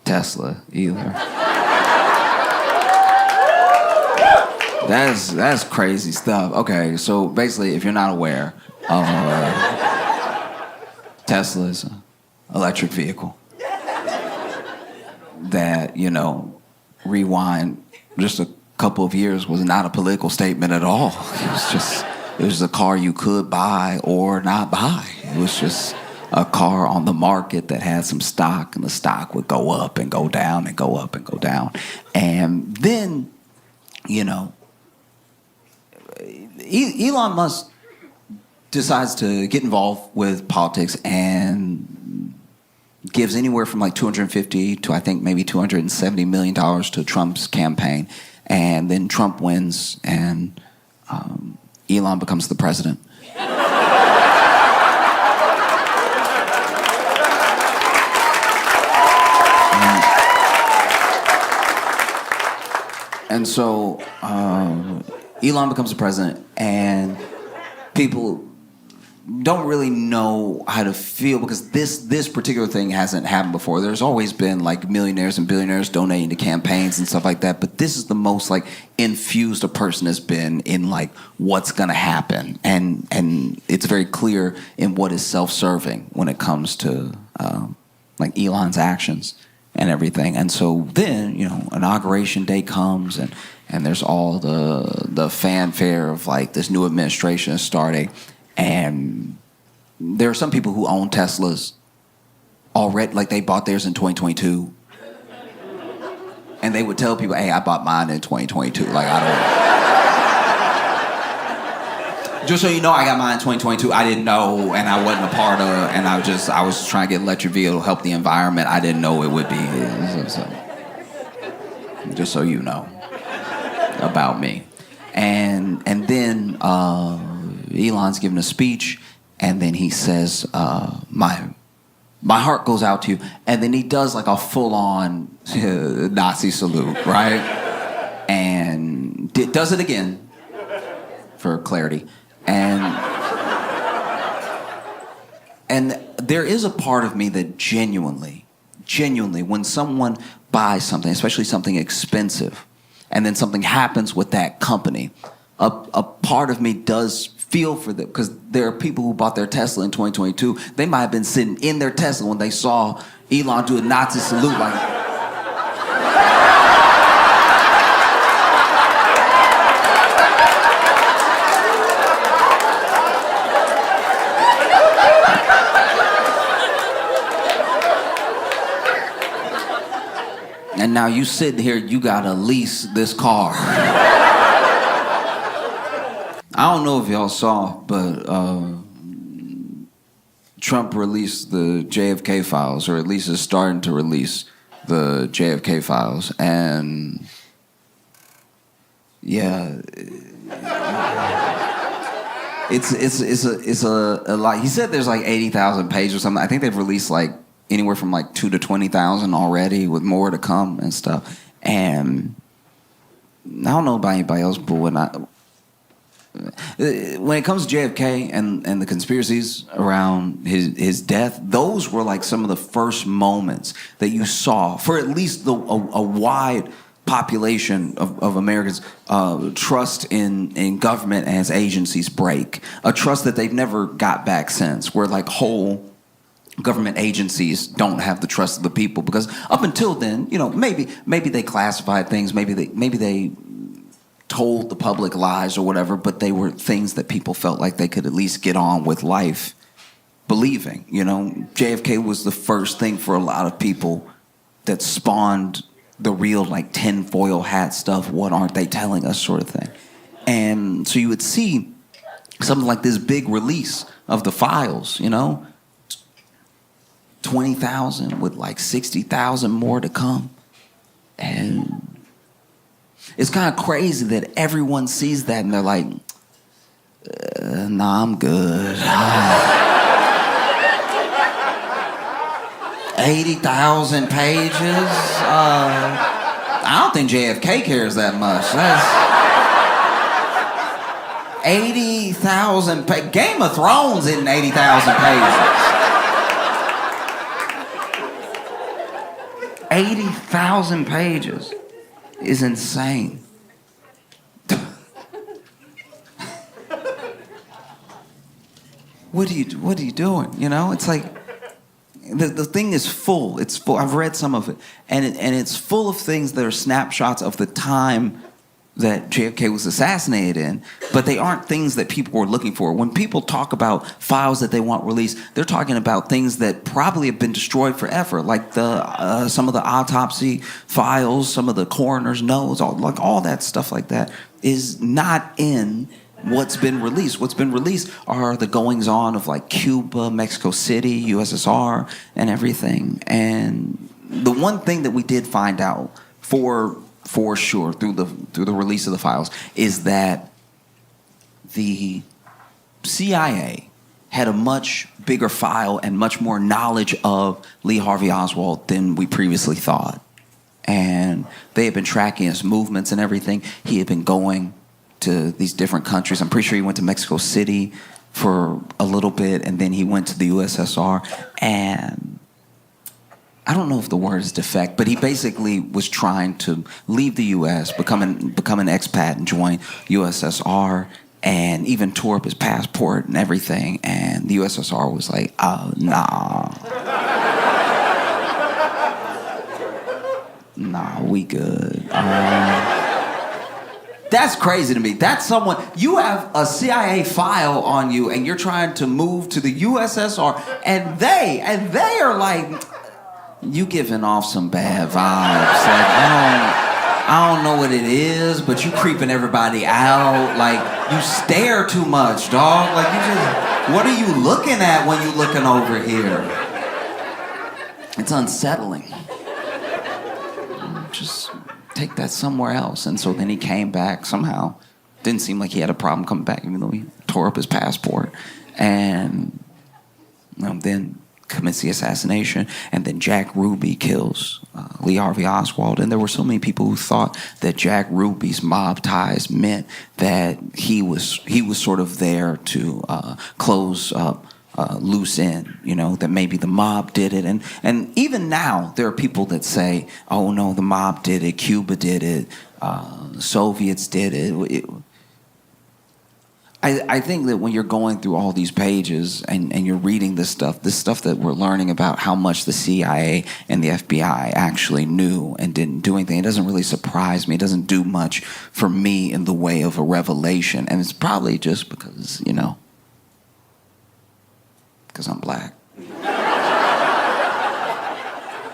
Tesla either. That's crazy stuff. Okay, so basically, if you're not aware, Tesla is an electric vehicle that, you know, rewind just a couple of years was not a political statement at all. It was a car you could buy or not buy. It was just a car on the market that had some stock, and the stock would go up and go down and go up and go down. And then, you know, Elon Musk decides to get involved with politics and gives anywhere from like 250 to I think maybe $270 million to Trump's campaign. And then Trump wins and Elon becomes the president. And so Elon becomes the president, and people don't really know how to feel because this particular thing hasn't happened before. There's always been like millionaires and billionaires donating to campaigns and stuff like that, but this is the most like infused a person has been in like what's gonna happen, and it's very clear in what is self-serving when it comes to like Elon's actions and everything. And so then, you know, inauguration day comes and there's all the fanfare of like this new administration is starting. And there are some people who own Teslas already, like they bought theirs in 2022. And they would tell people, hey, I bought mine in 2022. Like, I don't. Just so you know, I got mine in 2022. I didn't know, and I wasn't a part of it. And I was trying to get an electric vehicle to help the environment. I didn't know it would be. So, just so you know about me. And then Elon's giving a speech, and then he says, my heart goes out to you. And then he does like a full-on Nazi salute, right? And does it again, for clarity. And there is a part of me that genuinely, when someone buys something, especially something expensive, and then something happens with that company, a part of me does feel for them, because there are people who bought their Tesla in 2022. They might have been sitting in their Tesla when they saw Elon do a Nazi salute, like. And now you sitting here, you gotta lease this car. I don't know if y'all saw, but Trump released the JFK files, or at least is starting to release the JFK files, and yeah, it's a lot. He said there's like 80,000 pages or something. I think they've released like anywhere from like 2 to 20,000 already, with more to come and stuff. And I don't know about anybody else, but when it comes to JFK and the conspiracies around his death, those were like some of the first moments that you saw, for at least a wide population of Americans, trust in government and its agencies break. A trust that they've never got back since, where like whole government agencies don't have the trust of the people, because up until then, you know, maybe they classified things, maybe they told the public lies or whatever, but they were things that people felt like they could at least get on with life believing. You know, JFK was the first thing for a lot of people that spawned the real like tinfoil hat stuff, what aren't they telling us sort of thing. And so you would see something like this big release of the files, you know, 20,000 with like 60,000 more to come. And it's kind of crazy that everyone sees that and they're like, nah, I'm good. 80,000 pages? I don't think JFK cares that much. That's 80,000 pages. Game of Thrones isn't 80,000 pages. 80,000 pages is insane. What are you doing? You know, it's like the thing is full. It's full. I've read some of it, and it's full of things that are snapshots of the time that JFK was assassinated in, but they aren't things that people were looking for. When people talk about files that they want released, they're talking about things that probably have been destroyed forever, like the some of the autopsy files, some of the coroner's notes, all that stuff like that is not in what's been released. What's been released are the goings on of like Cuba, Mexico City, USSR, and everything. And the one thing that we did find out for sure through the release of the files is that the CIA had a much bigger file and much more knowledge of Lee Harvey Oswald than we previously thought. And they had been tracking his movements and everything. He had been going to these different countries. I'm pretty sure he went to Mexico City for a little bit, and then he went to the USSR. And I don't know if the word is defect, but he basically was trying to leave the U.S., become an expat and join USSR, and even tore up his passport and everything. And the USSR was like, oh, nah. Nah, we good. That's crazy to me. That's someone, you have a CIA file on you and you're trying to move to the USSR, and they are like, you giving off some bad vibes. Like, I don't know what it is, but you creeping everybody out. Like, you stare too much, dog. Like, what are you looking at when you looking over here? It's unsettling. Just take that somewhere else. And so then he came back somehow. Didn't seem like he had a problem coming back, even though he tore up his passport. And then commits the assassination, and then Jack Ruby kills Lee Harvey Oswald. And there were so many people who thought that Jack Ruby's mob ties meant that he was sort of there to close up loose end, that maybe the mob did it. And even now, there are people that say, oh no, the mob did it, Cuba did it, Soviets did it. I think that when you're going through all these pages and you're reading this stuff that we're learning about how much the CIA and the FBI actually knew and didn't do anything, it doesn't really surprise me. It doesn't do much for me in the way of a revelation. And it's probably just because, because I'm black. You know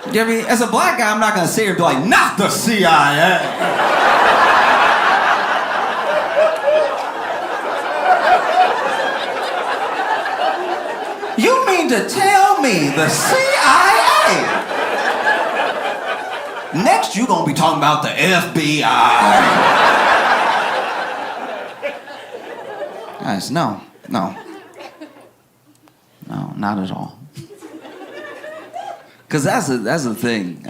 what I mean? As a black guy, I'm not going to sit here and be like, not the CIA. You mean to tell me the CIA? Next, you're going to be talking about the FBI. Guys, no, not at all. Because that's the thing.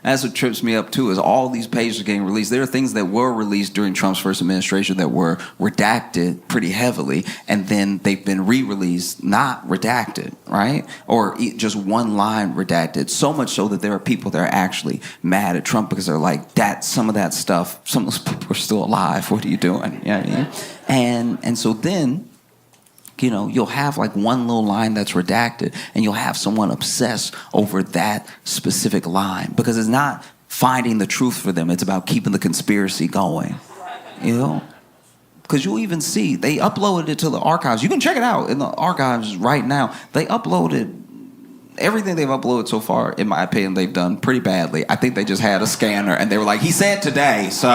That's what trips me up too, is all these pages are getting released. There are things that were released during Trump's first administration that were redacted pretty heavily, and then they've been re-released, not redacted, right? Or just one line redacted. So much so that there are people that are actually mad at Trump because they're like, some of that stuff, some of those people are still alive. What are you doing? You know what I mean? And so then, you'll have like one little line that's redacted, and you'll have someone obsess over that specific line because it's not finding the truth for them. It's about keeping the conspiracy going, Because you'll even see, they uploaded it to the archives. You can check it out in the archives right now. They uploaded everything they've uploaded so far, in my opinion, they've done pretty badly. I think they just had a scanner, and they were like, he said today, so...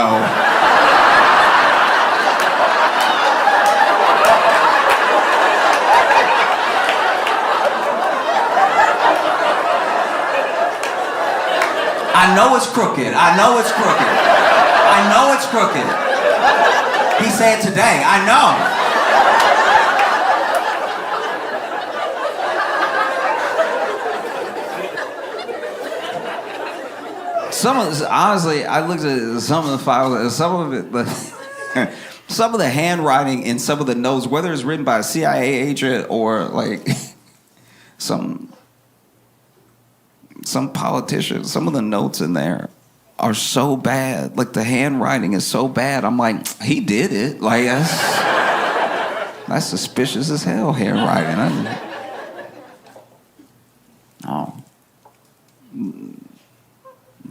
I know it's crooked. He said today. I know. Honestly, I looked at some of the files, and some of it, some of the handwriting in some of the notes, whether it's written by a CIA agent or like some politician, some of the notes in there are so bad. Like, the handwriting is so bad. I'm like, he did it. Like, that's suspicious as hell, handwriting.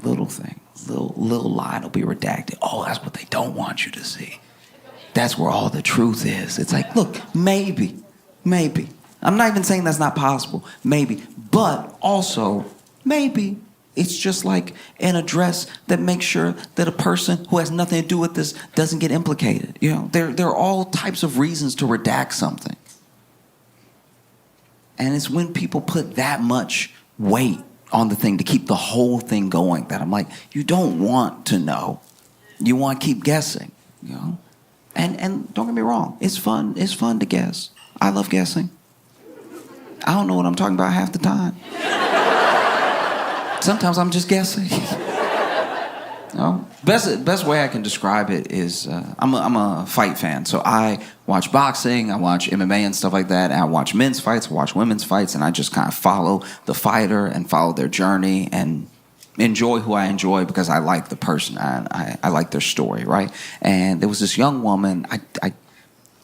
Little thing. little line will be redacted. Oh, that's what they don't want you to see. That's where all the truth is. It's like, look, maybe. I'm not even saying that's not possible. Maybe. But also, maybe it's just like an address that makes sure that a person who has nothing to do with this doesn't get implicated. You know, there are all types of reasons to redact something. And it's when people put that much weight on the thing to keep the whole thing going that I'm like, you don't want to know. You want to keep guessing, you know? And don't get me wrong, it's fun to guess. I love guessing. I don't know what I'm talking about half the time. Sometimes I'm just guessing. You know? Best way I can describe it is I'm a fight fan, so I watch boxing, I watch MMA and stuff like that, and I watch men's fights, I watch women's fights, and I just kind of follow the fighter and follow their journey and enjoy who I enjoy because I like the person, I like their story, right? And there was this young woman,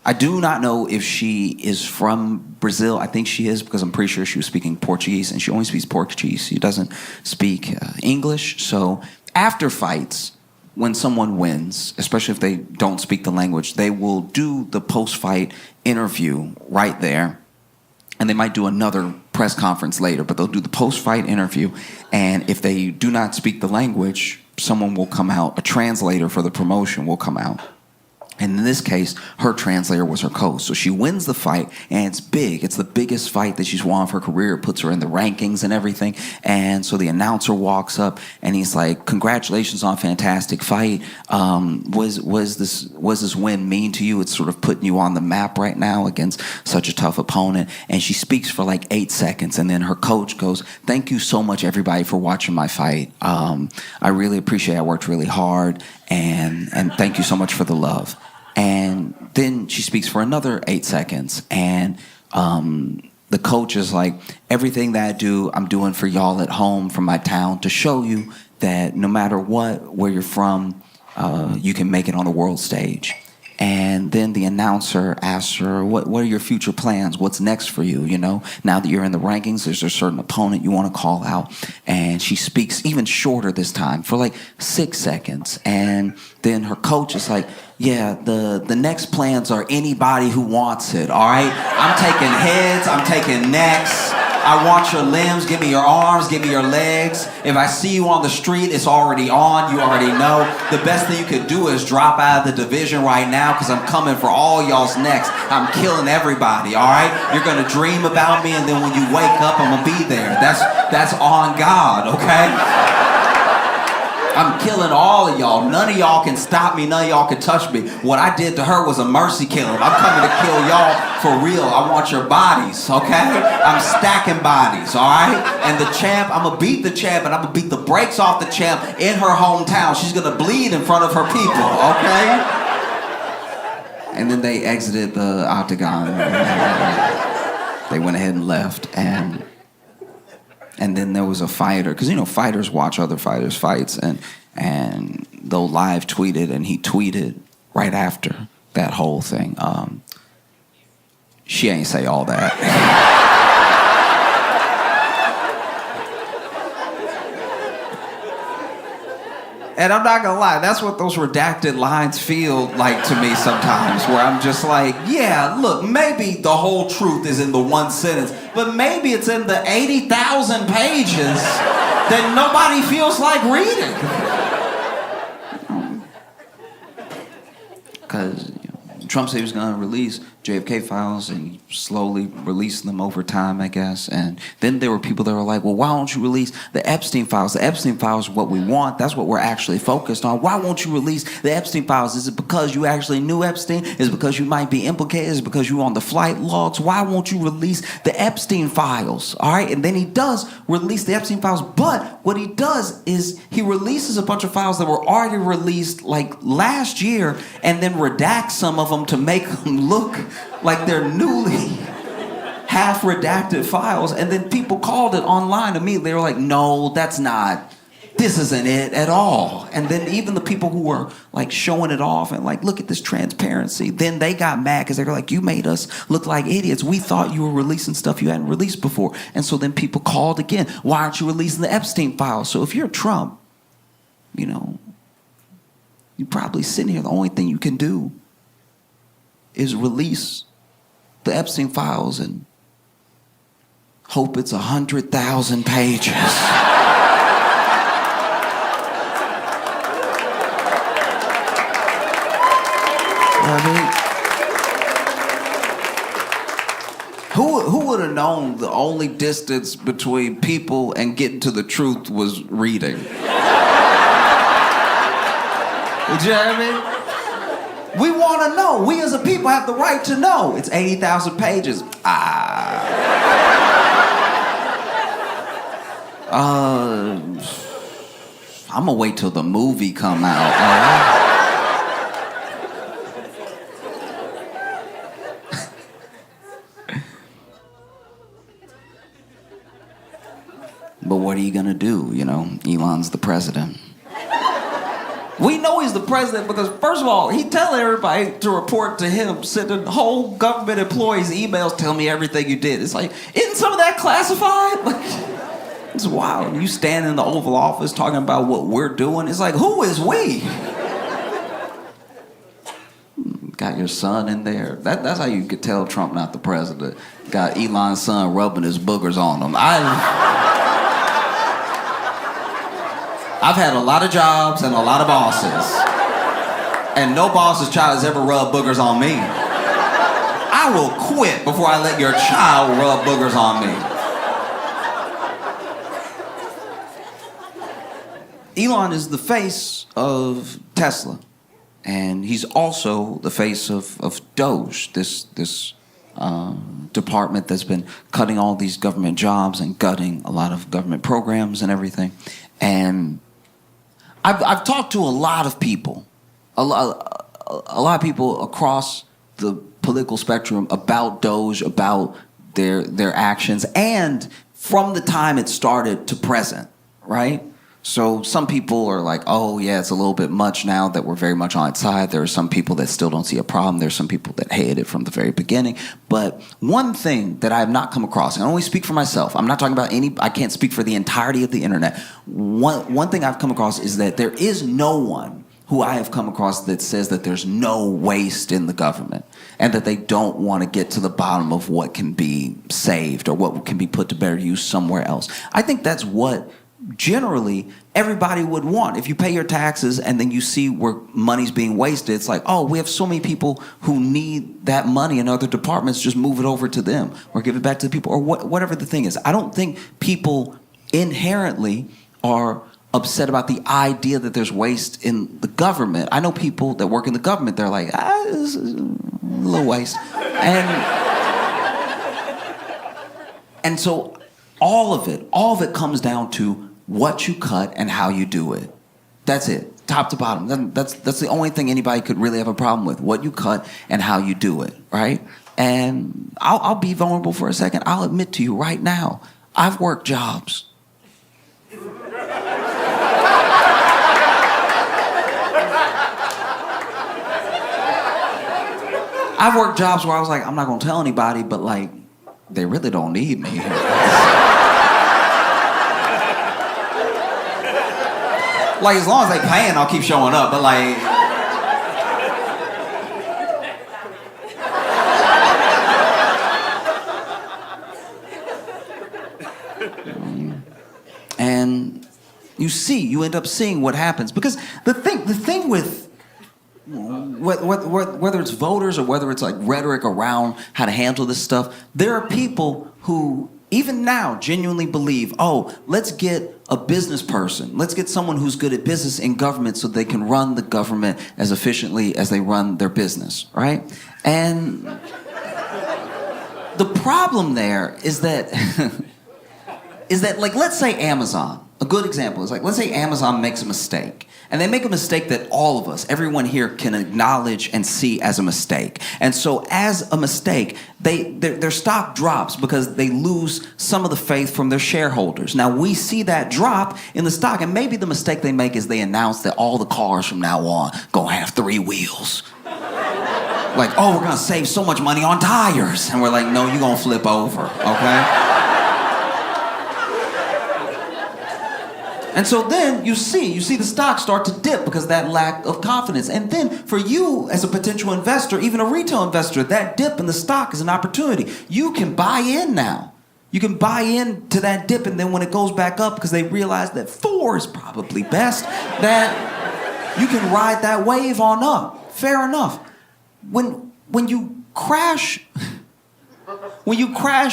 I do not know if she is from Brazil. I think she is because I'm pretty sure she was speaking Portuguese, and she only speaks Portuguese. She doesn't speak English. So after fights, when someone wins, especially if they don't speak the language, they will do the post-fight interview right there. And they might do another press conference later, but they'll do the post-fight interview. And if they do not speak the language, someone will come out, a translator for the promotion will come out. And in this case, her translator was her coach. So she wins the fight, and it's big. It's the biggest fight that she's won of her career. It puts her in the rankings and everything. And so the announcer walks up, and he's like, "Congratulations on a fantastic fight. Was this win mean to you? It's sort of putting you on the map right now against such a tough opponent." And she speaks for like 8 seconds, and then her coach goes, "Thank you so much, everybody, for watching my fight. I really appreciate it. I worked really hard, and thank you so much for the love." And then she speaks for another 8 seconds, and the coach is like, "Everything that I do, I'm doing for y'all at home from my town to show you that no matter what, where you're from, you can make it on the world stage." And then the announcer asks her, what are your future plans? What's next for you? You know, now that you're in the rankings, there's a certain opponent you want to call out. And she speaks even shorter this time for like 6 seconds. And then her coach is like, "Yeah, the next plans are anybody who wants it, all right? I'm taking heads, I'm taking necks. I want your limbs, give me your arms, give me your legs. If I see you on the street, it's already on, you already know. The best thing you could do is drop out of the division right now because I'm coming for all y'all's necks. I'm killing everybody, all right? You're gonna dream about me, and then when you wake up, I'm gonna be there. That's on God, okay? I'm killing all of y'all. None of y'all can stop me. None of y'all can touch me. What I did to her was a mercy killing. I'm coming to kill y'all for real. I want your bodies, okay? I'm stacking bodies, all right? And the champ, I'm going to beat the champ, and I'm going to beat the brakes off the champ in her hometown. She's going to bleed in front of her people, okay?" And then they exited the octagon. They went ahead and left, and then there was a fighter, because, you know, fighters watch other fighters' fights, and they'll live tweet it, and he tweeted right after that whole thing. She ain't say all that. And I'm not gonna lie, that's what those redacted lines feel like to me sometimes, where I'm just like, yeah, look, maybe the whole truth is in the one sentence, but maybe it's in the 80,000 pages that nobody feels like reading. Because Trump said he was gonna release JFK files, and he slowly released them over time, I guess. And then there were people that were like, "Well, why don't you release the Epstein files? The Epstein files are what we want. That's what we're actually focused on. Why won't you release the Epstein files? Is it because you actually knew Epstein? Is it because you might be implicated? Is it because you were on the flight logs? Why won't you release the Epstein files?" All right, and then he does release the Epstein files, but what he does is he releases a bunch of files that were already released like last year, and then redacts some of them to make them look like they're newly half redacted files. And then people called it online immediately. They were like, "No, this isn't it at all." And then even the people who were like showing it off and like, "Look at this transparency," then they got mad because they were like, "You made us look like idiots. We thought you were releasing stuff you hadn't released before." And so then people called again, "Why aren't you releasing the Epstein files?" So if you're Trump, you know, you're probably sitting here, the only thing you can do is release the Epstein files and hope it's 100,000 pages. Who would have known the only distance between people and getting to the truth was reading? You know what I mean? We want to know. We as a people have the right to know. It's 80,000 pages. I'm gonna wait till the movie come out. But what are you gonna do? You know, Elon's the president. We know he's the president because, first of all, he telling everybody to report to him, sending whole government employees emails telling me everything you did. It's like, isn't some of that classified? Like, it's wild. You stand in the Oval Office talking about what we're doing. It's like, who is we? Got your son in there. That's how you could tell Trump not the president. Got Elon's son rubbing his boogers on him. I've had a lot of jobs and a lot of bosses. And no boss's child has ever rubbed boogers on me. I will quit before I let your child rub boogers on me. Elon is the face of Tesla. And he's also the face of Doge, this department that's been cutting all these government jobs and gutting a lot of government programs and everything. And I've talked to a lot of people, a lot of people across the political spectrum about Doge, about their actions, and from the time it started to present, right? So some people are like, oh yeah, it's a little bit much now that we're very much on its side. There are some people that still don't see a problem. There's some people that hate it from the very beginning. But one thing that I have not come across, and I only speak for myself, I'm not talking about I can't speak for the entirety of the internet. One thing I've come across is that there is no one who I have come across that says that there's no waste in the government and that they don't want to get to the bottom of what can be saved or what can be put to better use somewhere else. I think that's what generally everybody would want. If you pay your taxes and then you see where money's being wasted, it's like, oh, we have so many people who need that money in other departments, just move it over to them or give it back to the people or whatever the thing is. I don't think people inherently are upset about the idea that there's waste in the government. I know people that work in the government, they're like, this is a little waste. And so all of it comes down to what you cut and how you do it. That's it, top to bottom. That's the only thing anybody could really have a problem with, what you cut and how you do it, right? And I'll be vulnerable for a second. I'll admit to you right now, I've worked jobs. I've worked jobs where I was like, I'm not gonna tell anybody, but like, they really don't need me. Like, as long as they paying, I'll keep showing up, but like... And you end up seeing what happens. Because the thing with whether it's voters or whether it's like rhetoric around how to handle this stuff, there are people who even now genuinely believe, oh, let's get a business person. Let's get someone who's good at business in government so they can run the government as efficiently as they run their business, right? And the problem there is that, like, let's say Amazon, a good example is like, let's say Amazon makes a mistake. And they make a mistake that all of us, everyone here, can acknowledge and see as a mistake. And so as a mistake, their stock drops because they lose some of the faith from their shareholders. Now, we see that drop in the stock, and maybe the mistake they make is they announce that all the cars from now on gonna have 3 wheels. Like, oh, we're gonna save so much money on tires. And we're like, no, you're gonna flip over, okay? And so then you see the stock start to dip because of that lack of confidence. And then for you as a potential investor, even a retail investor, that dip in the stock is an opportunity. You can buy in now. You can buy into that dip, and then when it goes back up, because they realize that 4 is probably best, that you can ride that wave on up. Fair enough. When you crash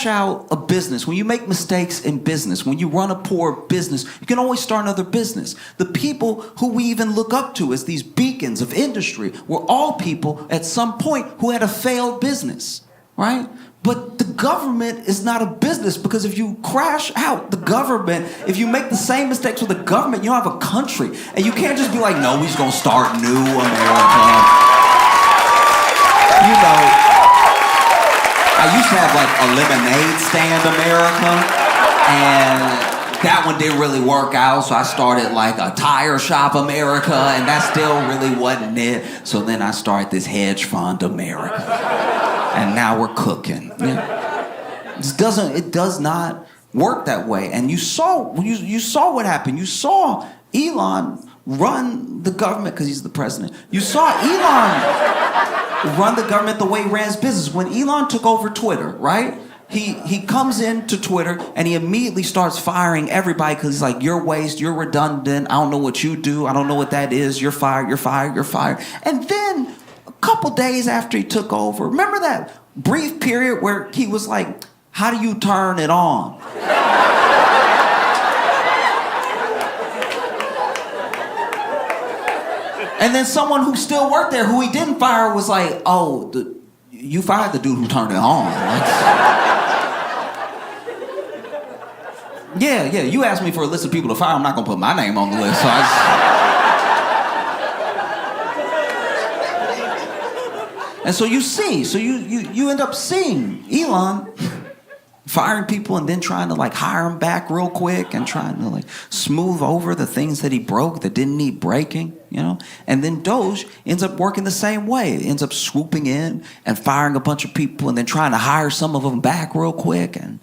out a business, when you make mistakes in business, when you run a poor business, you can always start another business. The people who we even look up to as these beacons of industry were all people at some point who had a failed business, right? But the government is not a business, because if you crash out the government, if you make the same mistakes with the government, you don't have a country. And you can't just be like, no, we're just gonna start new America. You know, I used to have like a lemonade stand America, and that one didn't really work out, so I started like a tire shop America, and that still really wasn't it. So then I started this hedge fund America. And now we're cooking. Yeah. It does not work that way. And you saw what happened. You saw Elon run the government because he's the president. You saw Elon run the government the way he ran his business. When Elon took over Twitter, right? He comes into Twitter and he immediately starts firing everybody because he's like, you're waste, you're redundant, I don't know what you do, I don't know what that is, you're fired, you're fired, you're fired. And then a couple days after he took over, remember that brief period where he was like, how do you turn it on? And then someone who still worked there, who he didn't fire, was like, oh, you fired the dude who turned it on. Yeah, you asked me for a list of people to fire, I'm not gonna put my name on the list, so And so you end up seeing Elon firing people and then trying to like hire them back real quick and trying to like smooth over the things that he broke that didn't need breaking, you know? And then Doge ends up working the same way. It ends up swooping in and firing a bunch of people and then trying to hire some of them back real quick, and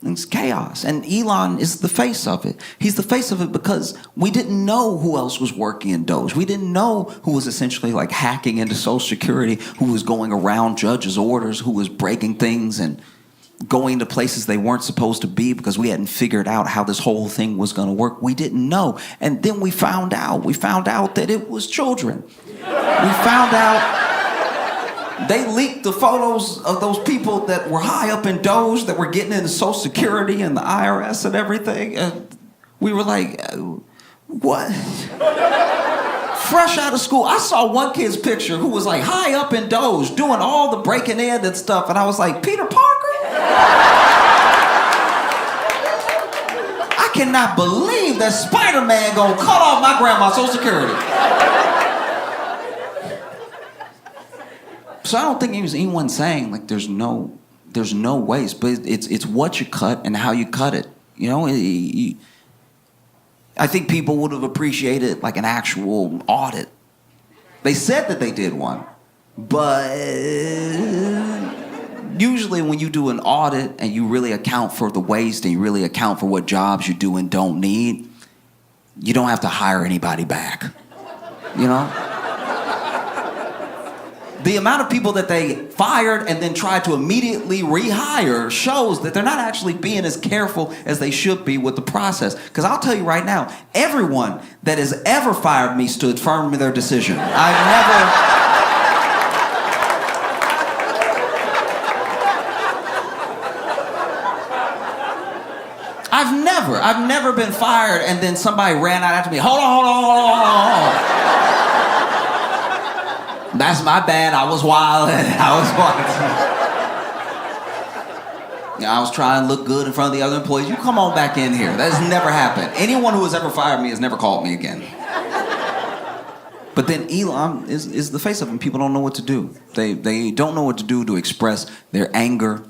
it's chaos. And Elon is the face of it. He's the face of it because we didn't know who else was working in Doge. We didn't know who was essentially like hacking into Social Security, who was going around judges' orders, who was breaking things and going to places they weren't supposed to be because we hadn't figured out how this whole thing was going to work. We didn't know. And then we found out that it was children. We found out they leaked the photos of those people that were high up in Doge that were getting into Social Security and the IRS and everything. And we were like, what? Fresh out of school, I saw one kid's picture who was like high up in Doge doing all the breaking in and stuff. And I was like, Peter Parker? I cannot believe that Spider-Man gonna cut off my grandma's Social Security. So I don't think anyone saying like there's no waste, but it's what you cut and how you cut it. You know, I think people would have appreciated like an actual audit. They said that they did one, but usually when you do an audit and you really account for the waste and you really account for what jobs you do and don't need, you don't have to hire anybody back. You know? The amount of people that they fired and then tried to immediately rehire shows that they're not actually being as careful as they should be with the process. Because I'll tell you right now, everyone that has ever fired me stood firm in their decision. I've never been fired and then somebody ran out after me. Hold on. That's my bad. I was wild. I was trying to look good in front of the other employees. You come on back in here. That has never happened. Anyone who has ever fired me has never called me again. But then Elon is the face of it. People don't know what to do. They don't know what to do to express their anger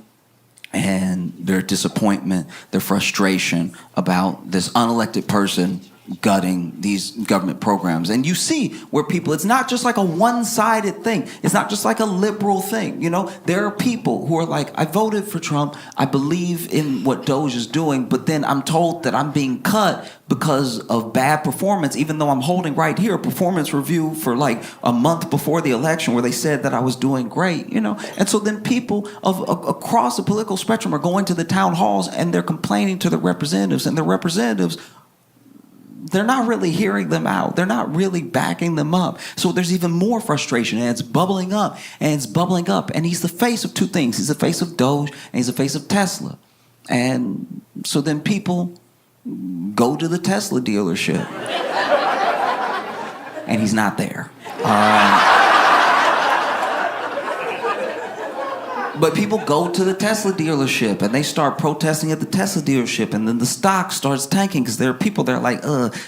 and their disappointment, their frustration about this unelected person gutting these government programs. And you see where people, it's not just like a one-sided thing. It's not just like a liberal thing. You know, there are people who are like, I voted for Trump. I believe in what Doge is doing, but then I'm told that I'm being cut because of bad performance, even though I'm holding right here a performance review for like a month before the election where they said that I was doing great, you know? And so then people across the political spectrum are going to the town halls and they're complaining to the representatives, and the representatives, they're not really hearing them out. They're not really backing them up. So there's even more frustration, and it's bubbling up, and it's bubbling up. And he's the face of two things. He's the face of Doge, and he's the face of Tesla. And so then people go to the Tesla dealership, and he's not there. But people go to the Tesla dealership and they start protesting at the Tesla dealership, and then the stock starts tanking because there are people that are like,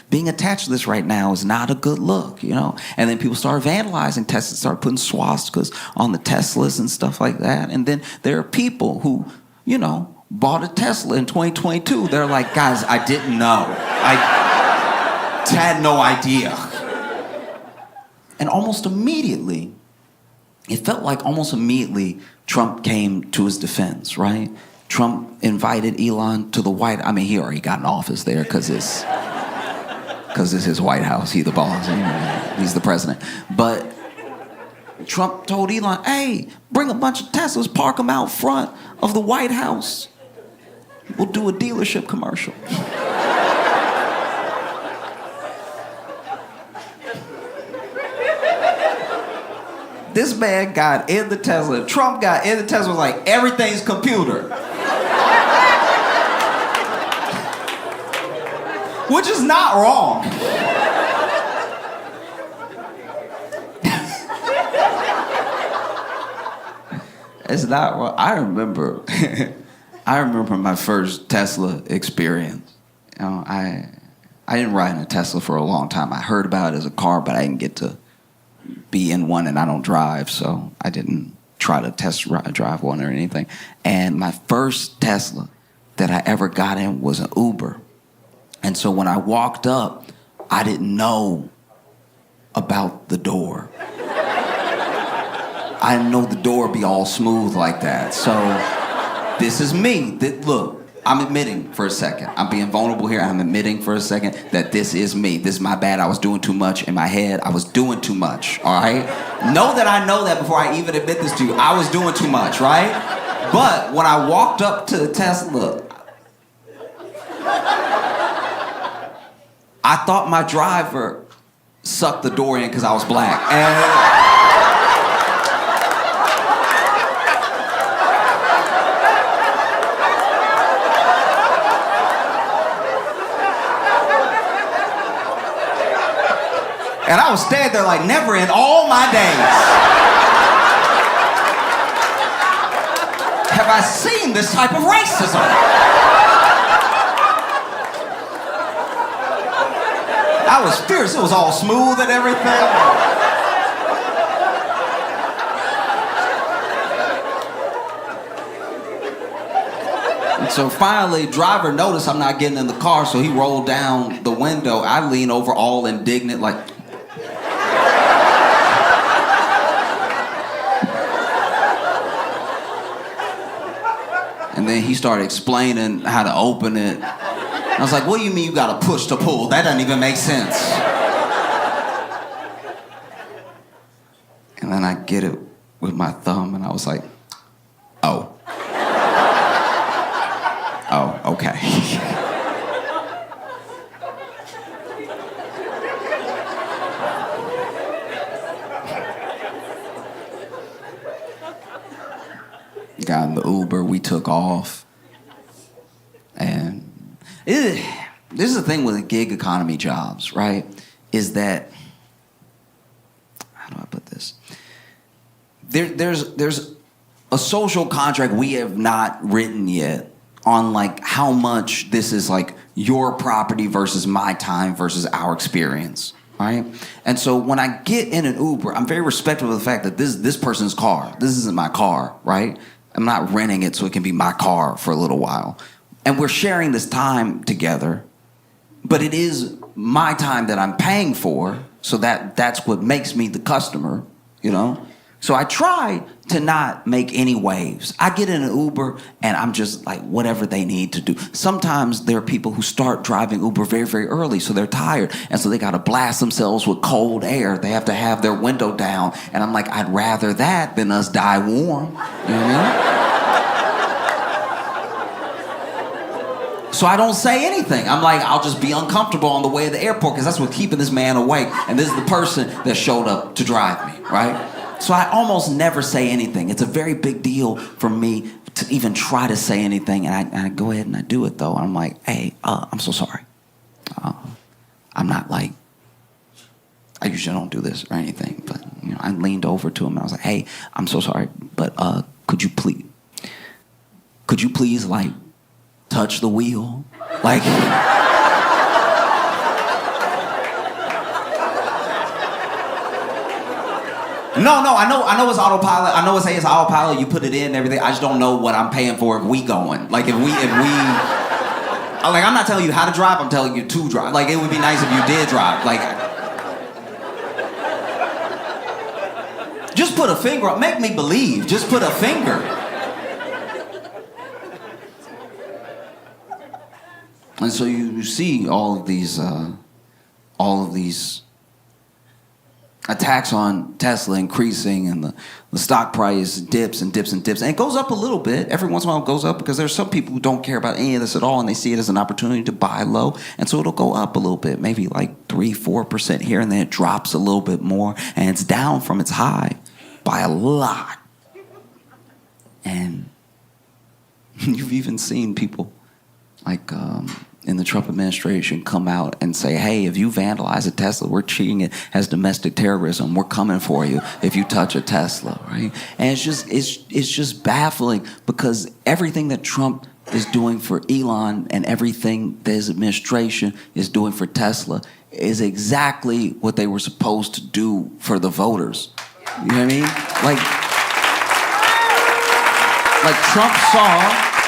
being attached to this right now is not a good look, you know? And then people start vandalizing Teslas, start putting swastikas on the Teslas and stuff like that. And then there are people who, you know, bought a Tesla in 2022. They're like, guys, I didn't know. I had no idea. And almost immediately, it felt like almost immediately Trump came to his defense, right? Trump invited Elon to the White House. I mean, he already got an office there because it's his White House. He's the boss. He's the president. But Trump told Elon, hey, bring a bunch of Teslas, park them out front of the White House. We'll do a dealership commercial. This man got in the Tesla. Trump got in the Tesla, was like, everything's computer. Which is not wrong. It's not wrong. I remember my first Tesla experience. You know, I didn't ride in a Tesla for a long time. I heard about it as a car, but I didn't get to be in one, and I don't drive, so I didn't try to drive one or anything. And my first Tesla that I ever got in was an Uber. And so when I walked up, I didn't know about the door. I didn't know the door would be all smooth like that. So this is me. Look, I'm admitting for a second. I'm being vulnerable here. I'm admitting for a second that this is me. This is my bad. I was doing too much in my head. I was doing too much, all right? Know that I know that before I even admit this to you. I was doing too much, right? But when I walked up to the Tesla, I thought my driver sucked the door in because I was black. And I was standing there like, never in all my days have I seen this type of racism. I was fierce. It was all smooth and everything. And so finally, driver noticed I'm not getting in the car, so he rolled down the window. I lean over all indignant like, and then he started explaining how to open it. I was like, what do you mean you gotta push to pull? That doesn't even make sense. And then I get it with my thumb, and I was like, oh. Oh, okay. Got in the Uber, we took off. And this is the thing with the gig economy jobs, right? Is that, how do I put this? There's a social contract we have not written yet on like how much this is like your property versus my time versus our experience, right? And so when I get in an Uber, I'm very respectful of the fact that this person's car. This isn't my car, right? I'm not renting it so it can be my car for a little while. And we're sharing this time together. but it is my time that I'm paying for, so that's what makes me the customer, you know? So I try to not make any waves. I get in an Uber and I'm just like whatever they need to do. Sometimes there are people who start driving Uber very, very early, so they're tired. And so they got to blast themselves with cold air. They have to have their window down. And I'm like, I'd rather that than us die warm. You know what I mean? So I don't say anything. I'm like, I'll just be uncomfortable on the way to the airport because that's what's keeping this man awake. And this is the person that showed up to drive me, right? So I almost never say anything. It's a very big deal for me to even try to say anything. And I go ahead and I do it, though. I'm like, hey, I'm so sorry. I'm not like, I usually don't do this or anything. But, you know, I leaned over to him and I was like, hey, I'm so sorry. But could you please, like, touch the wheel? Like... No, I know it's autopilot. I know it's autopilot. You put it in and everything. I just don't know what I'm paying for if we going. Like if we, like I'm not telling you how to drive. I'm telling you to drive. Like it would be nice if you did drive. Like, just put a finger up. Make me believe. Just put a finger. And so you see all of these attacks on Tesla increasing, and the stock price dips and dips and dips. And it goes up a little bit. Every once in a while it goes up because there's some people who don't care about any of this at all, and they see it as an opportunity to buy low. And so it'll go up a little bit, maybe like 3-4% here, and then it drops a little bit more, and it's down from its high by a lot. And you've even seen people like in the Trump administration come out and say, hey, if you vandalize a Tesla, we're treating it as domestic terrorism. We're coming for you if you touch a Tesla, right? And it's just baffling because everything that Trump is doing for Elon and everything that his administration is doing for Tesla is exactly what they were supposed to do for the voters. You know what I mean? Like Trump saw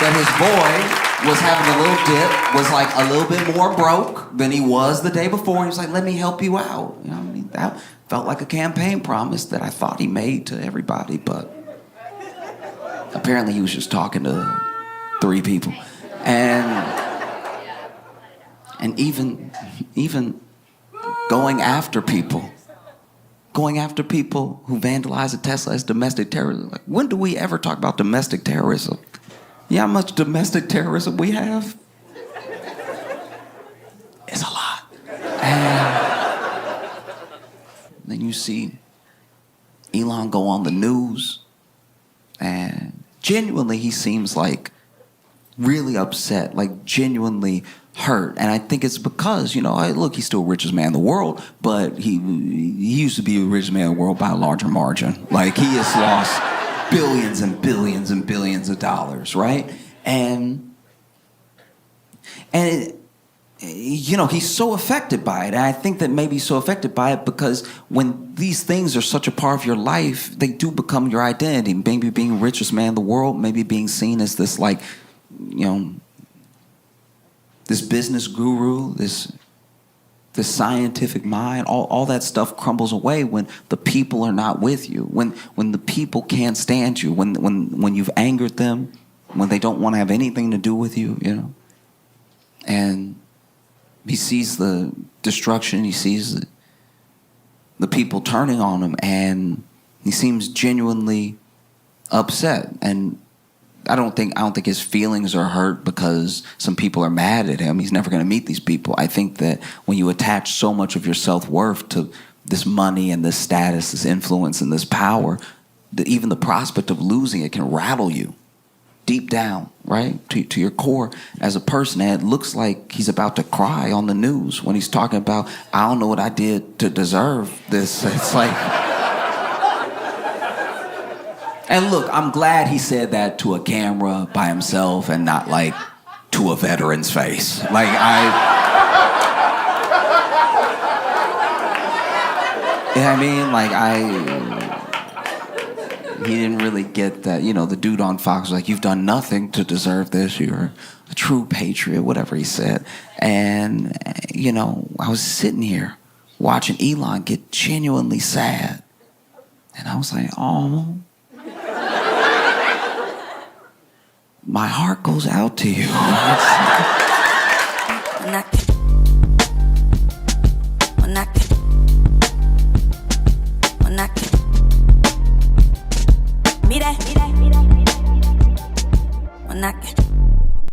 that his boy was having a little dip, was like a little bit more broke than he was the day before. He was like, let me help you out. You know what I mean? That felt like a campaign promise that I thought he made to everybody, but apparently he was just talking to 3 people. And even going after people who vandalize a Tesla as domestic terrorism. Like, when do we ever talk about domestic terrorism? You know how much domestic terrorism we have? It's a lot. And then you see Elon go on the news, and genuinely he seems like really upset, like genuinely hurt. And I think it's because, you know, look, he's still the richest man in the world, but he used to be the richest man in the world by a larger margin. Like, he has lost billions and billions and billions of dollars, right? And you know, he's so affected by it. And I think that maybe he's so affected by it because when these things are such a part of your life, they do become your identity. Maybe being richest man in the world, maybe being seen as this, like, you know, this business guru, this scientific mind, all that stuff crumbles away when the people are not with you, when the people can't stand you, when you've angered them, when they don't want to have anything to do with you, you know. And he sees the destruction, he sees the people turning on him, and he seems genuinely upset. And I don't think his feelings are hurt because some people are mad at him. He's never going to meet these people. I think that when you attach so much of your self-worth to this money and this status, this influence and this power, that even the prospect of losing it can rattle you deep down, right? To your core as a person. And it looks like he's about to cry on the news when he's talking about, I don't know what I did to deserve this. It's like... And look, I'm glad he said that to a camera by himself and not, like, to a veteran's face. Like, you know what I mean? Like, He didn't really get that. You know, the dude on Fox was like, "You've done nothing to deserve this. You're a true patriot," whatever he said. And, you know, I was sitting here watching Elon get genuinely sad. And I was like, oh, my heart goes out to you.